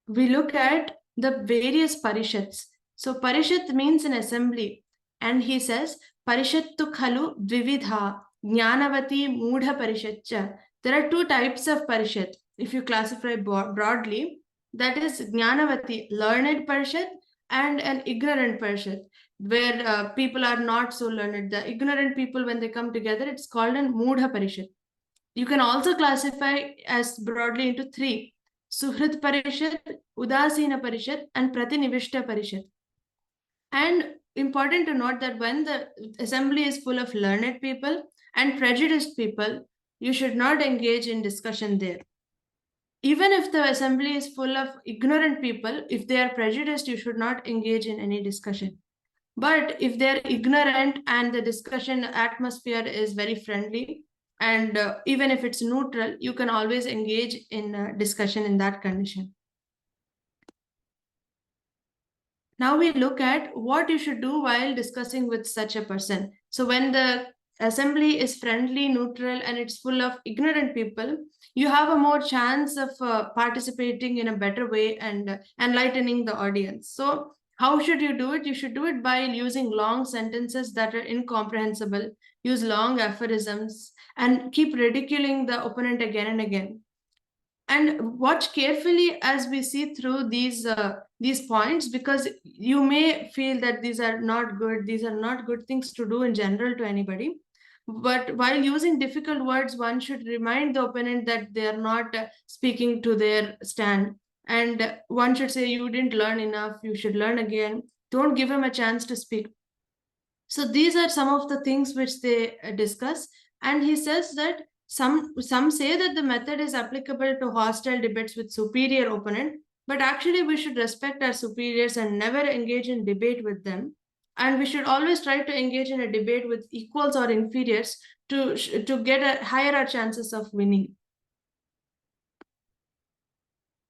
We look at the various parishats. So parishat means an assembly, and he says parishattu khalu dvividha jnanavati mudha parishatcha. There are two types of parishat. If you classify broadly, that is jnanavati, learned parishat, and an ignorant parishat, where people are not so learned. The ignorant people, when they come together, it's called an mudha parishat. You can also classify as broadly into three: Suhrit Parishad, Udasina Parishad, and Pratinivishta Parishad. And important to note that when the assembly is full of learned people and prejudiced people, you should not engage in discussion there. Even if the assembly is full of ignorant people, if they are prejudiced, you should not engage in any discussion. But if they're ignorant and the discussion atmosphere is very friendly, and even if it's neutral, you can always engage in discussion in that condition. Now we look at what you should do while discussing with such a person. So when the assembly is friendly, neutral, and it's full of ignorant people, you have a more chance of participating in a better way and enlightening the audience. So how should you do it? You should do it by using long sentences that are incomprehensible, use long aphorisms, and keep ridiculing the opponent again and again. And watch carefully as we see through these points, because you may feel that these are not good things to do in general to anybody. But while using difficult words, one should remind the opponent that they are not speaking to their stand. And one should say, you didn't learn enough, you should learn again. Don't give him a chance to speak. So these are some of the things which they discuss. And he says that some say that the method is applicable to hostile debates with superior opponent, but actually we should respect our superiors and never engage in debate with them. And we should always try to engage in a debate with equals or inferiors to get a higher our chances of winning.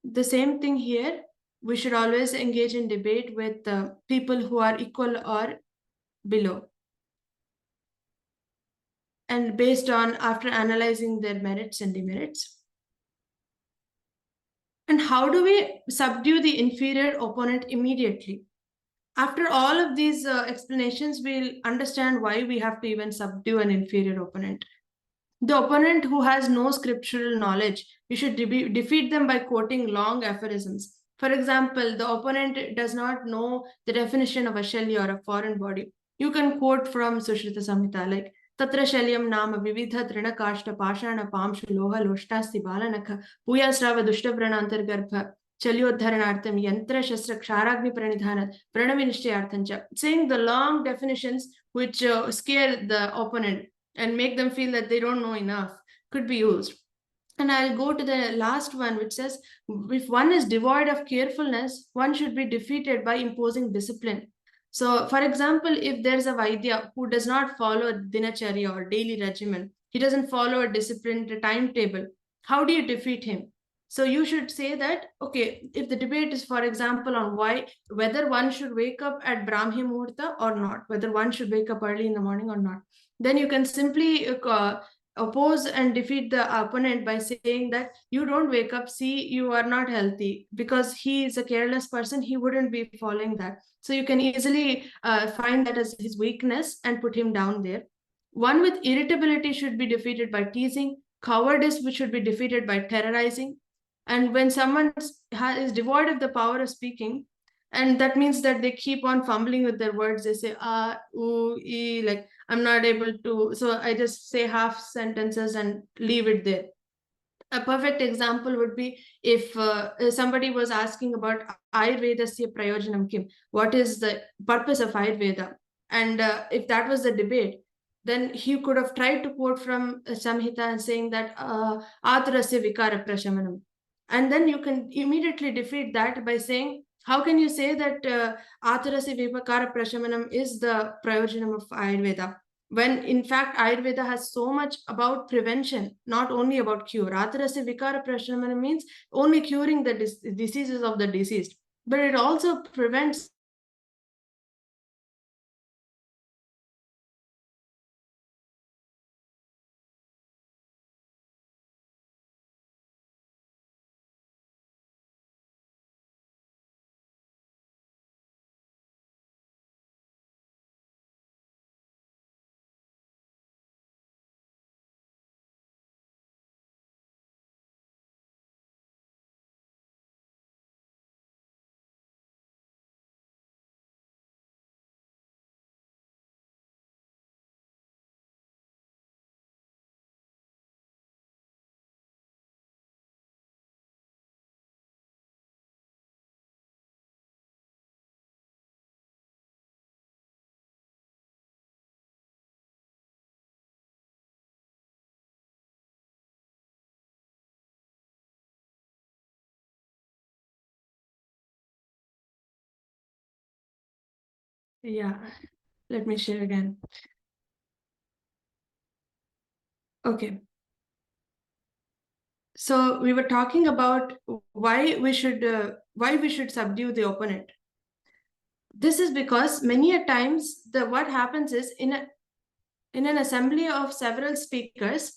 The same thing here. We should always engage in debate with people who are equal or below, and based on after analyzing their merits and demerits. And how do we subdue the inferior opponent immediately? After all of these explanations, we'll understand why we have to even subdue an inferior opponent. The opponent who has no scriptural knowledge, you should defeat them by quoting long aphorisms. For example, the opponent does not know the definition of a shelly or a foreign body. You can quote from Sushrita Samhita like, Tatra shalyam nama vividha trinakashta pashana pamshu loha loshtasthi balanakha puyasrava dushtavrana antargarbha chalyodharanartham yantra shastra ksharagni pranidhanat pranavinishchayarthancha. Saying the long definitions which scare the opponent and make them feel that they don't know enough could be used. And I'll go to the last one, which says, if one is devoid of carefulness, one should be defeated by imposing discipline. So, for example, if there's a Vaidya who does not follow dinacharya or daily regimen, he doesn't follow a disciplined timetable, how do you defeat him? So you should say that, okay, if the debate is, for example, on whether one should wake up at Brahmi Muhurta or not, whether one should wake up early in the morning or not, then you can simply oppose and defeat the opponent by saying that you don't wake up, see, you are not healthy, because he is a careless person, he wouldn't be following that. So you can easily find that as his weakness and put him down there. One with irritability should be defeated by teasing. Cowardice, which should be defeated by terrorizing. And when someone is devoid of the power of speaking, and that means that they keep on fumbling with their words, they say ooh, ee, like I'm not able to, so I just say half sentences and leave it there. A perfect example would be if somebody was asking about Ayurvedasya prayojanam kim, what is the purpose of Ayurveda, and if that was the debate, then he could have tried to quote from Samhita and saying that atarasya vikara prashamanam, and then you can immediately defeat that by saying, how can you say that atarasya vikara prashamanam is the prayojanam of Ayurveda, when in fact Ayurveda has so much about prevention, not only about cure. Atarasya vikara prashamana means only curing the diseases of the deceased, but it also prevents yeah, let me share again. Okay. So we were talking about why we should subdue the opponent. This is because many a times what happens is in an assembly of several speakers,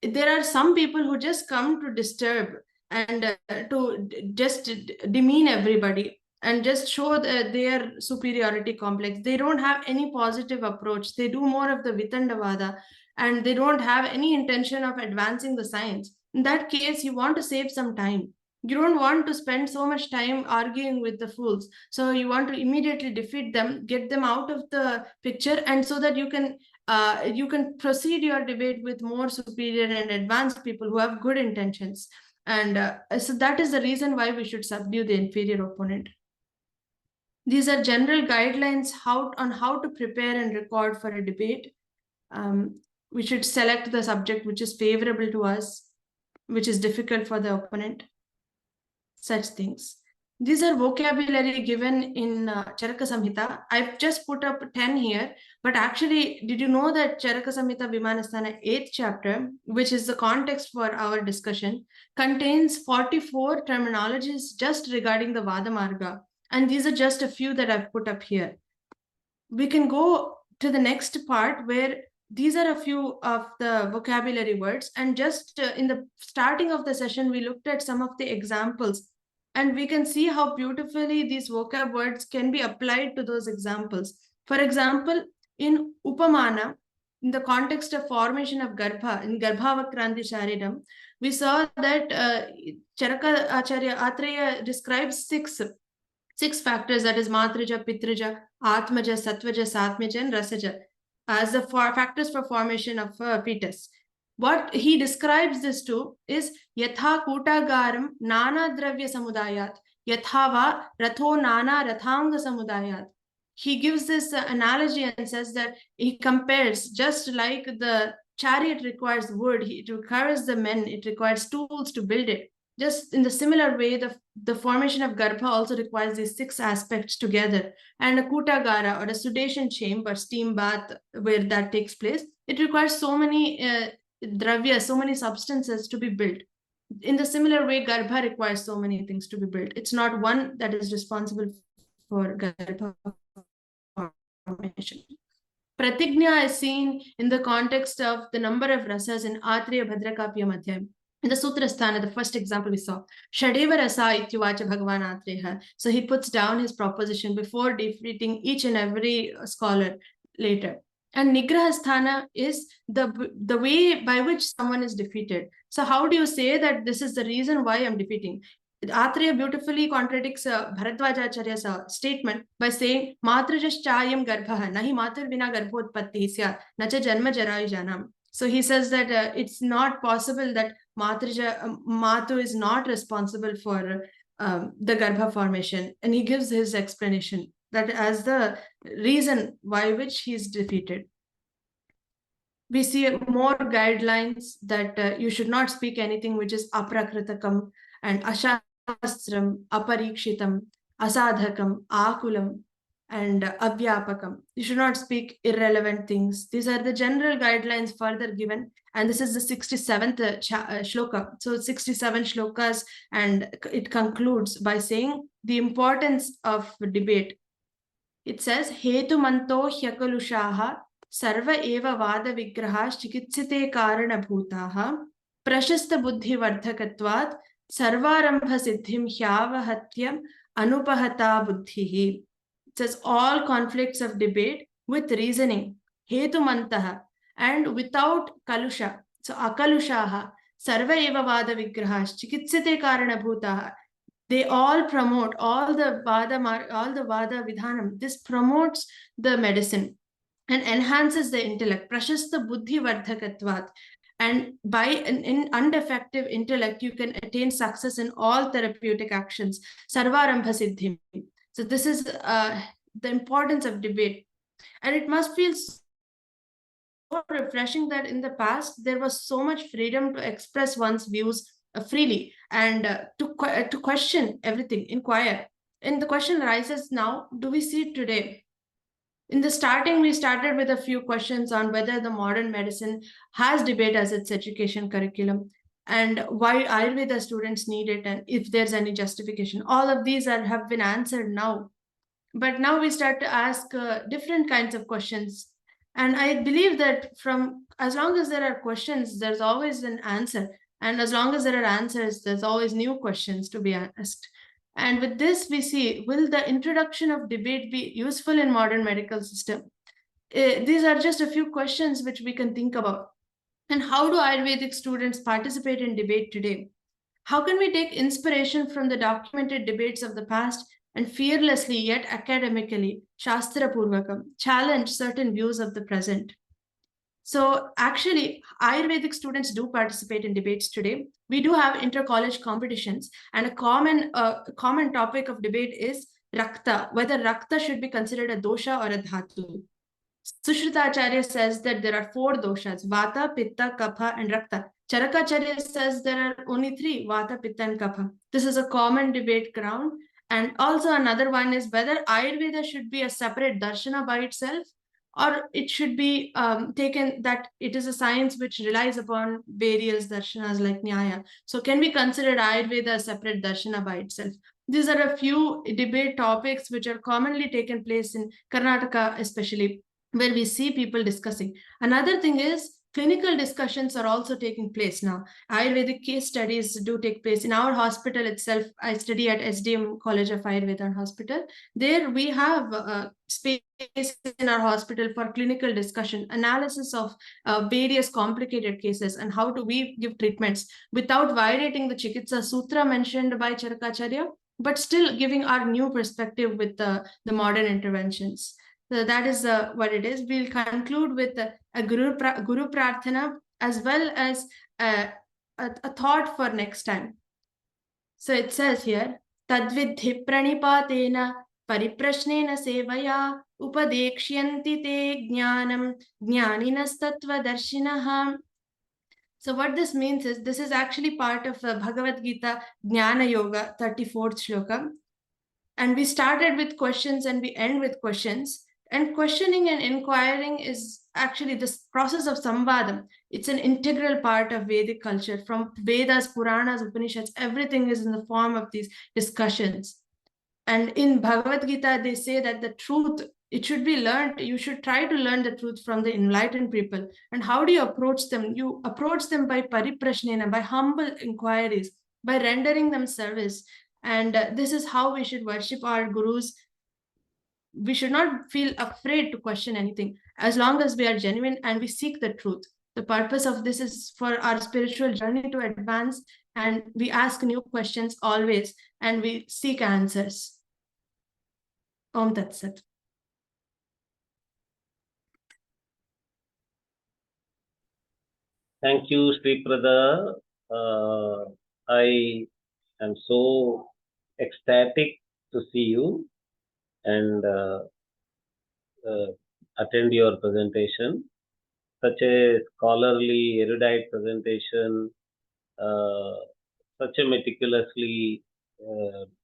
there are some people who just come to disturb and to just demean everybody and just show their superiority complex. They don't have any positive approach. They do more of the Vitandavada, and they don't have any intention of advancing the science. In that case, you want to save some time. You don't want to spend so much time arguing with the fools. So you want to immediately defeat them, get them out of the picture, and so that you can proceed your debate with more superior and advanced people who have good intentions. And so that is the reason why we should subdue the inferior opponent. These are general guidelines on how to prepare and record for a debate. We should select the subject which is favorable to us, which is difficult for the opponent, such things. These are vocabulary given in Charaka Samhita. I've just put up 10 here, but actually, did you know that Charaka Samhita Vimanasthana 8th chapter, which is the context for our discussion, contains 44 terminologies just regarding the Vada Marga. And these are just a few that I've put up here. We can go to the next part where these are a few of the vocabulary words. And just in the starting of the session, we looked at some of the examples. And we can see how beautifully these vocab words can be applied to those examples. For example, in Upamana, in the context of formation of Garbha, in Garbhavakranti Sharidam, we saw that Charaka Acharya Atreya describes six factors, that is Matrija, Pitrija, Atmaja, Sattvaja, Satmaja, and Rasaja, as the factors for formation of a fetus. What he describes this to is Yatha Kutagaram Nana Dravya Samudayat, Yathava Ratho Nana Rathanga Samudayat. He gives this analogy and says that he compares, just like the chariot requires wood, it requires the men, it requires tools to build it. Just in the similar way, the formation of Garbha also requires these 6 aspects together. And a Kutagara, or a sudation chamber, steam bath, where that takes place, it requires so many dravya, so many substances to be built. In the similar way, Garbha requires so many things to be built. It's not one that is responsible for Garbha formation. Pratignya is seen in the context of the number of rasas in Atreya Bhadrakapya Madhyam. In the Sutrasthana, the first example we saw, Shadeva Rasa Ityuvacha Bhagavan Atreya. So he puts down his proposition before defeating each and every scholar later. And Nigrahasthana is the way by which someone is defeated. So how do you say that this is the reason why I'm defeating? Atreya beautifully contradicts Bharadwajacharya's statement by saying, Matrajaschayam garbha, nahi matur vina garbhodpatti sya, nacha janma jarayu janam. So he says that it's not possible that Matu is not responsible for the Garbha formation. And he gives his explanation that as the reason why which he is defeated. We see more guidelines that you should not speak anything which is aprakritakam and ashastram, aparikshitam, asadhakam, akulam, and avyapakam. You should not speak irrelevant things. These are the general guidelines further given. And this is the 67th shloka. So 67 shlokas, and it concludes by saying the importance of debate. It says, Hetu manto hyakalushaha sarva eva vada vigraha chikitsite karana bhutaha prashasta buddhi vardhakatvat sarvarambha siddhim hyavahatyam anupahata buddhihi. It says all conflicts of debate with reasoning, hetumantaha, and without kalusha. So akalushaha, sarva eva vada vigrahas, chikitsite karana bhutaha. They all promote all the vada vidhanam. This promotes the medicine and enhances the intellect. Prashasta buddhi vardhakatvat. And by an undefective intellect, you can attain success in all therapeutic actions. Sarvarambha siddhim. So this is the importance of debate. And it must feel so refreshing that in the past, there was so much freedom to express one's views freely and to question everything, inquire. And the question arises now, do we see it today? In the starting, we started with a few questions on whether the modern medicine has debate as its education curriculum and why Ayurveda students need it and if there's any justification. All of these have been answered now. But now we start to ask different kinds of questions. And I believe that as long as there are questions, there's always an answer. And as long as there are answers, there's always new questions to be asked. And with this, we see, will the introduction of debate be useful in modern medical system? These are just a few questions which we can think about. And how do Ayurvedic students participate in debate today? How can we take inspiration from the documented debates of the past and fearlessly yet academically, Shastra Purvakam, challenge certain views of the present? So actually, Ayurvedic students do participate in debates today. We do have inter-college competitions, and a common topic of debate is Rakta, whether Rakta should be considered a dosha or a dhatu. Sushrutacharya says that there are 4 doshas, Vata, Pitta, Kapha, and Rakta. Charakacharya says there are only 3, Vata, Pitta, and Kapha. This is a common debate ground. And also another one is whether Ayurveda should be a separate darshana by itself, or it should be taken that it is a science which relies upon various darshanas like Nyaya. So can we consider Ayurveda a separate darshana by itself? These are a few debate topics which are commonly taken place in Karnataka, especially, where we see people discussing. Another thing is clinical discussions are also taking place now. Ayurvedic case studies do take place in our hospital itself. I study at SDM College of Ayurveda and Hospital. There we have space in our hospital for clinical discussion, analysis of various complicated cases, and how do we give treatments without violating the Chikitsa Sutra mentioned by Charakacharya, but still giving our new perspective with the modern interventions. So that is what it is. We'll conclude with a Guru Prarthana as well as a thought for next time. So it says here, Tadvidhi pranipatena pariprashnena sevaya upadekshyanti te jnanam jnaninas darshinaha. So what this means is, this is actually part of Bhagavad Gita Jnana Yoga, 34th shloka. And we started with questions and we end with questions. And questioning and inquiring is actually this process of samvadam. It's an integral part of Vedic culture. From Vedas, Puranas, Upanishads, everything is in the form of these discussions. And in Bhagavad Gita, they say that the truth, it should be learned. You should try to learn the truth from the enlightened people. And how do you approach them? You approach them by pariprashnena, by humble inquiries, by rendering them service. And this is how we should worship our gurus. We should not feel afraid to question anything, as long as we are genuine and we seek the truth. The purpose of this is for our spiritual journey to advance, and we ask new questions always, and we seek answers. Om Tat Sat. Thank you, Sriprada. I am so ecstatic to see you and attend your presentation. Such a scholarly, erudite presentation, such a meticulously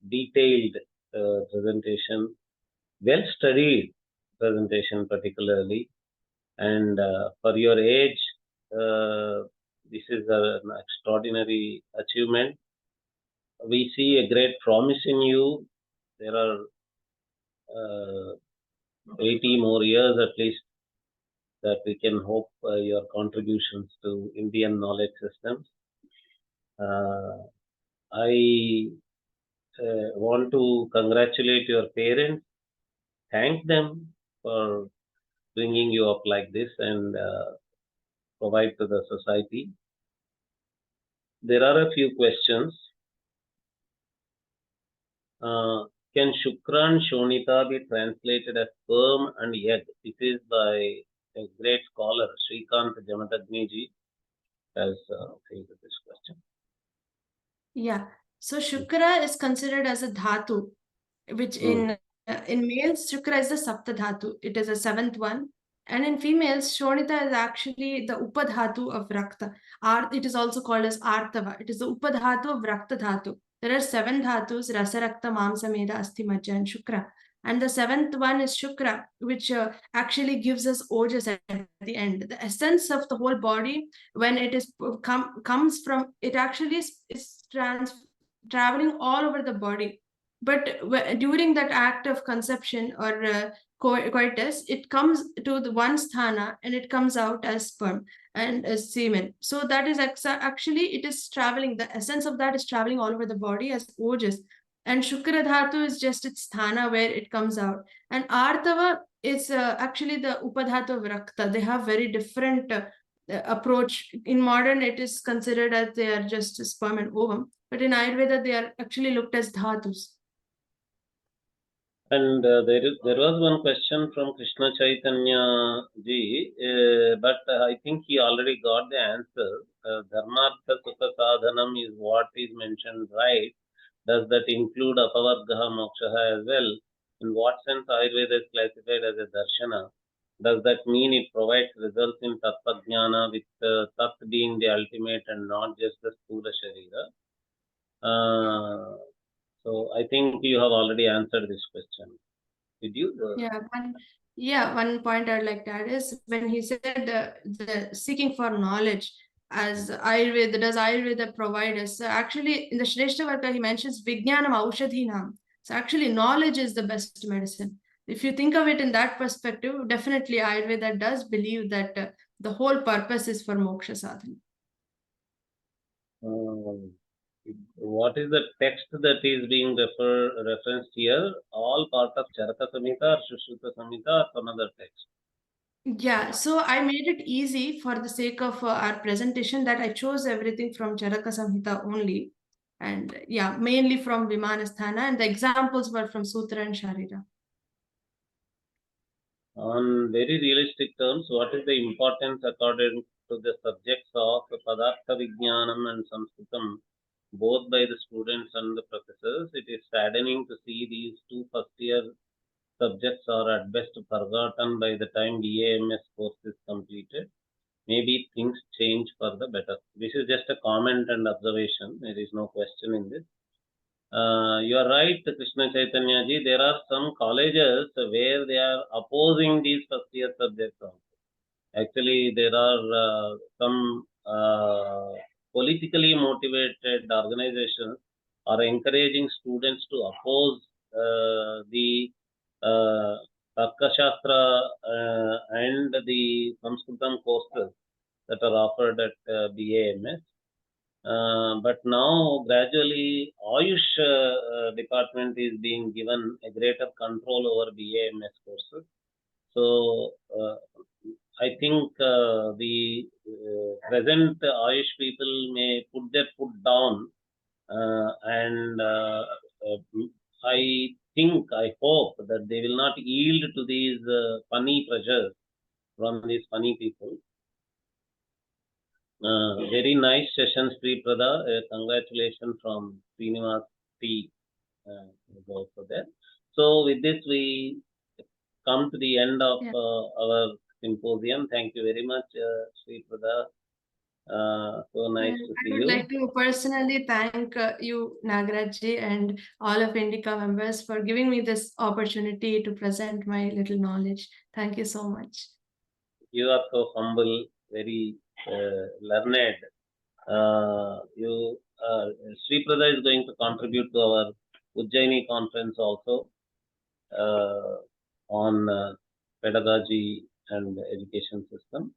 detailed presentation, well-studied presentation particularly, and for your age, this is an extraordinary achievement. We see a great promise in you. There are 80 more years at least that we can hope your contributions to Indian knowledge systems. I want to congratulate your parents, thank them for bringing you up like this and provide to the society. There are a few questions. Can Shukra and Shonita be translated as sperm and egg? This is by a great scholar, Srikant Jamatagni-ji, has faced this question. Yeah. So Shukra is considered as a dhatu, which in males, Shukra is the sapta dhatu. It is a 7th one. And in females, Shonita is actually the upadhatu of Rakta. It is also called as Artava. It is the upadhatu of Rakta dhatu. There are 7 dhatus, Rasa, Rakta, Mamsa, Meda, Asti, Majja, and Shukra. And the 7th one is Shukra, which actually gives us ojas at the end. The essence of the whole body, when it is comes from, it actually is traveling all over the body. But during that act of conception or coitus, it comes to the one sthana and it comes out as sperm and as semen. So that is actually, it is traveling, the essence of that is traveling all over the body as ojas. And Shukra Dhatu is just its sthana where it comes out. And Artava is actually the Upadhatu of Rakta. They have very different approach. In modern, it is considered as they are just sperm and ovum. But in Ayurveda, they are actually looked as dhatus. And there was one question from Krishna Chaitanya ji, but I think he already got the answer. Dharmartha Sukha Sadhanam is what is mentioned, right? Does that include Apavargaha Mokshaha as well? In what sense Ayurveda is classified as a darshana? Does that mean it provides results in Tattva Jnana with Tat being the ultimate and not just the Sthula Sharira? So I think you have already answered this question. Did you? One point I'd like to add is when he said the seeking for knowledge as Ayurveda, does Ayurveda provide us? So actually, in the Shrestha Varga, he mentions Vijnanam Aushadhinam. So actually, knowledge is the best medicine. If you think of it in that perspective, definitely Ayurveda does believe that the whole purpose is for moksha sadhana. What is the text that is being referenced here? All part of Charaka Samhita or Sushruta Samhita or some other text? Yeah, so I made it easy for the sake of our presentation that I chose everything from Charaka Samhita only. And yeah, mainly from Vimanasthana, and the examples were from Sutra and Sharira. On very realistic terms, what is the importance according to the subjects of Padartha Vijnanam and Sanskritam, both by the students and the professors? It is saddening to see these two first-year subjects are at best forgotten by the time BAMS course is completed. Maybe things change for the better. This is just a comment and observation. There is no question in this. You are right, Krishna Chaitanya ji. There are some colleges where they are opposing these first year subjects also. Actually, there are some politically motivated organizations are encouraging students to oppose the Tarka Shastra and the Sanskritam courses that are offered at BAMS. But now gradually Ayush department is being given a greater control over BAMS courses. So I think the present Ayush people may put their foot down and I hope that they will not yield to these funny pressures from these funny people. Very nice session, Sriprada. Congratulations from Srinivas T. Is also there. So with this, we come to the end of our symposium. Thank you very much, Sriprada. So nice to see you. I would like to personally thank you, Nagaraj-ji, and all of INDICA members for giving me this opportunity to present my little knowledge. Thank you so much. You are so humble, very learned. Sriprada is going to contribute to our Ujjaini conference also on pedagogy and education system.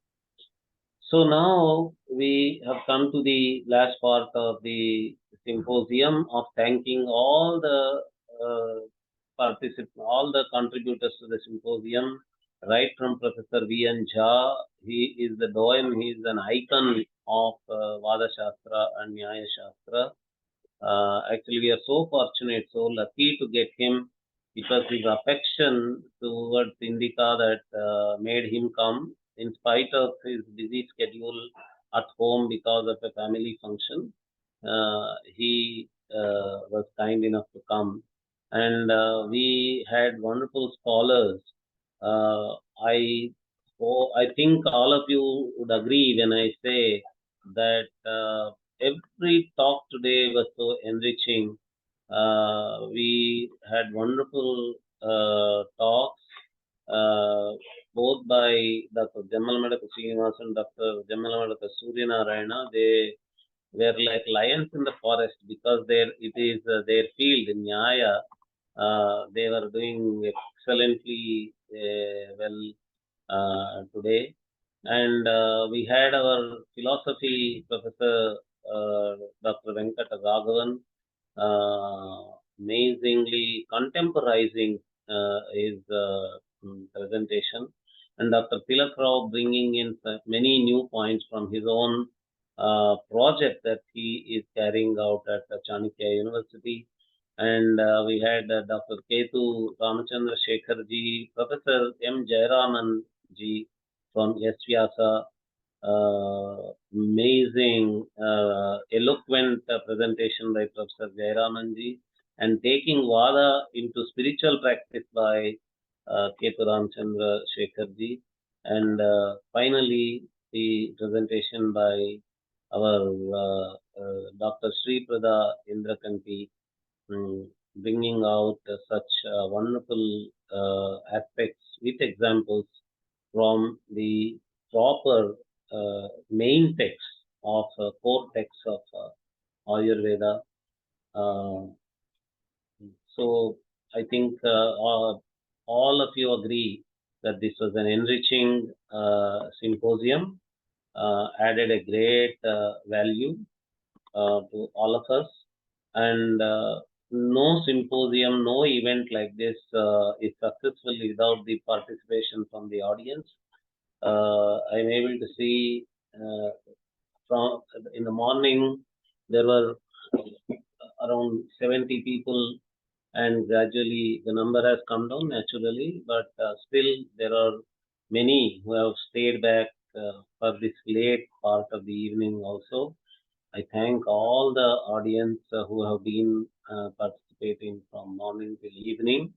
So now we have come to the last part of the symposium of thanking all the participants, all the contributors to the symposium, right from Professor V.N. Jha. He is the doyen, he is an icon of Vada Shastra and Nyaya Shastra. Actually, we are so fortunate, so lucky to get him. It was his affection towards INDICA that made him come, in spite of his busy schedule at home because of a family function. He was kind enough to come, and we had wonderful scholars. I think all of you would agree when I say that every talk today was so enriching. We had wonderful talks, both by Dr. Jamalamadaka Srinivas and Dr. Jamalamadaka Suryanarayana. They were like lions in the forest because it is their field in Nyaya. They were doing excellently well today. And we had our philosophy professor, Dr. Venkata Raghavan, amazingly contemporizing his presentation, and Dr. Tilak Rao bringing in many new points from his own project that he is carrying out at Chanakya University. And we had Dr. Ketu Ramachandra Shekharji, Professor M. Jairaman ji from SVyasa. Amazing, eloquent presentation by Professor Jairaman ji, and taking Vada into spiritual practice by Ketu Ramachandra Shekharji. And finally, the presentation by our Dr. Sriprada Indrakanti, bringing out such wonderful aspects with examples from the proper main text of core text of Ayurveda. So I think all of you agree that this was an enriching symposium, added a great value to all of us, and no symposium, no event like this is successful without the participation from the audience. I'm able to see from in the morning there were around 70 people, and gradually the number has come down naturally, but still there are many who have stayed back for this late part of the evening also. I thank all the audience who have been participating from morning till evening.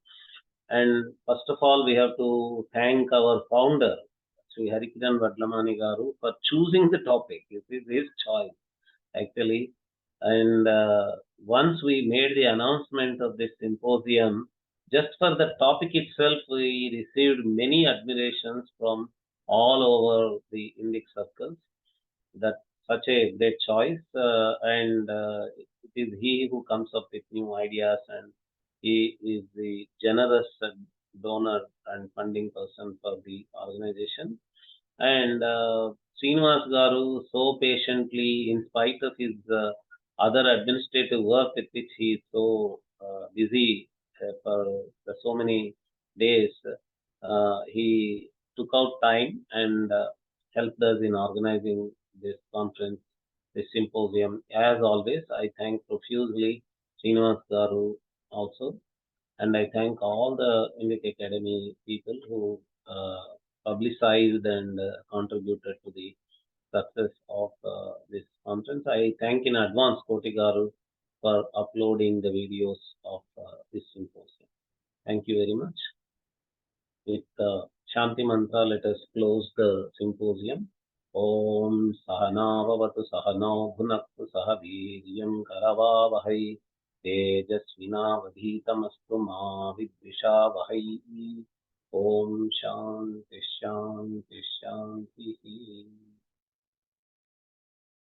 And first of all, we have to thank our founder, Sri Harikiran Vadlamani Garu, for choosing the topic. It is his choice, actually. And once we made the announcement of this symposium, just for the topic itself, we received many admirations from all over the Indic circles. That such a great choice, and it is he who comes up with new ideas, and he is the generous donor and funding person for the organization. And Srinivas Garu so patiently, in spite of his other administrative work with which he is so busy for so many days, he took out time and helped us in organizing this conference, this symposium. As always, I thank profusely Srinivas Garu also, and I thank all the Indic Academy people who publicized and contributed to the success of this conference. I thank in advance Koti Garu for uploading the videos of this symposium. Thank you very much. With Shanti Mantra, let us close the symposium. Om Sahana Vavatu Sahano Bhunaktu Sahaviryam Karavavahai Tejasvinavadhitamastu Ma Vidvishavahai. Om Shanti Shanti Shanti.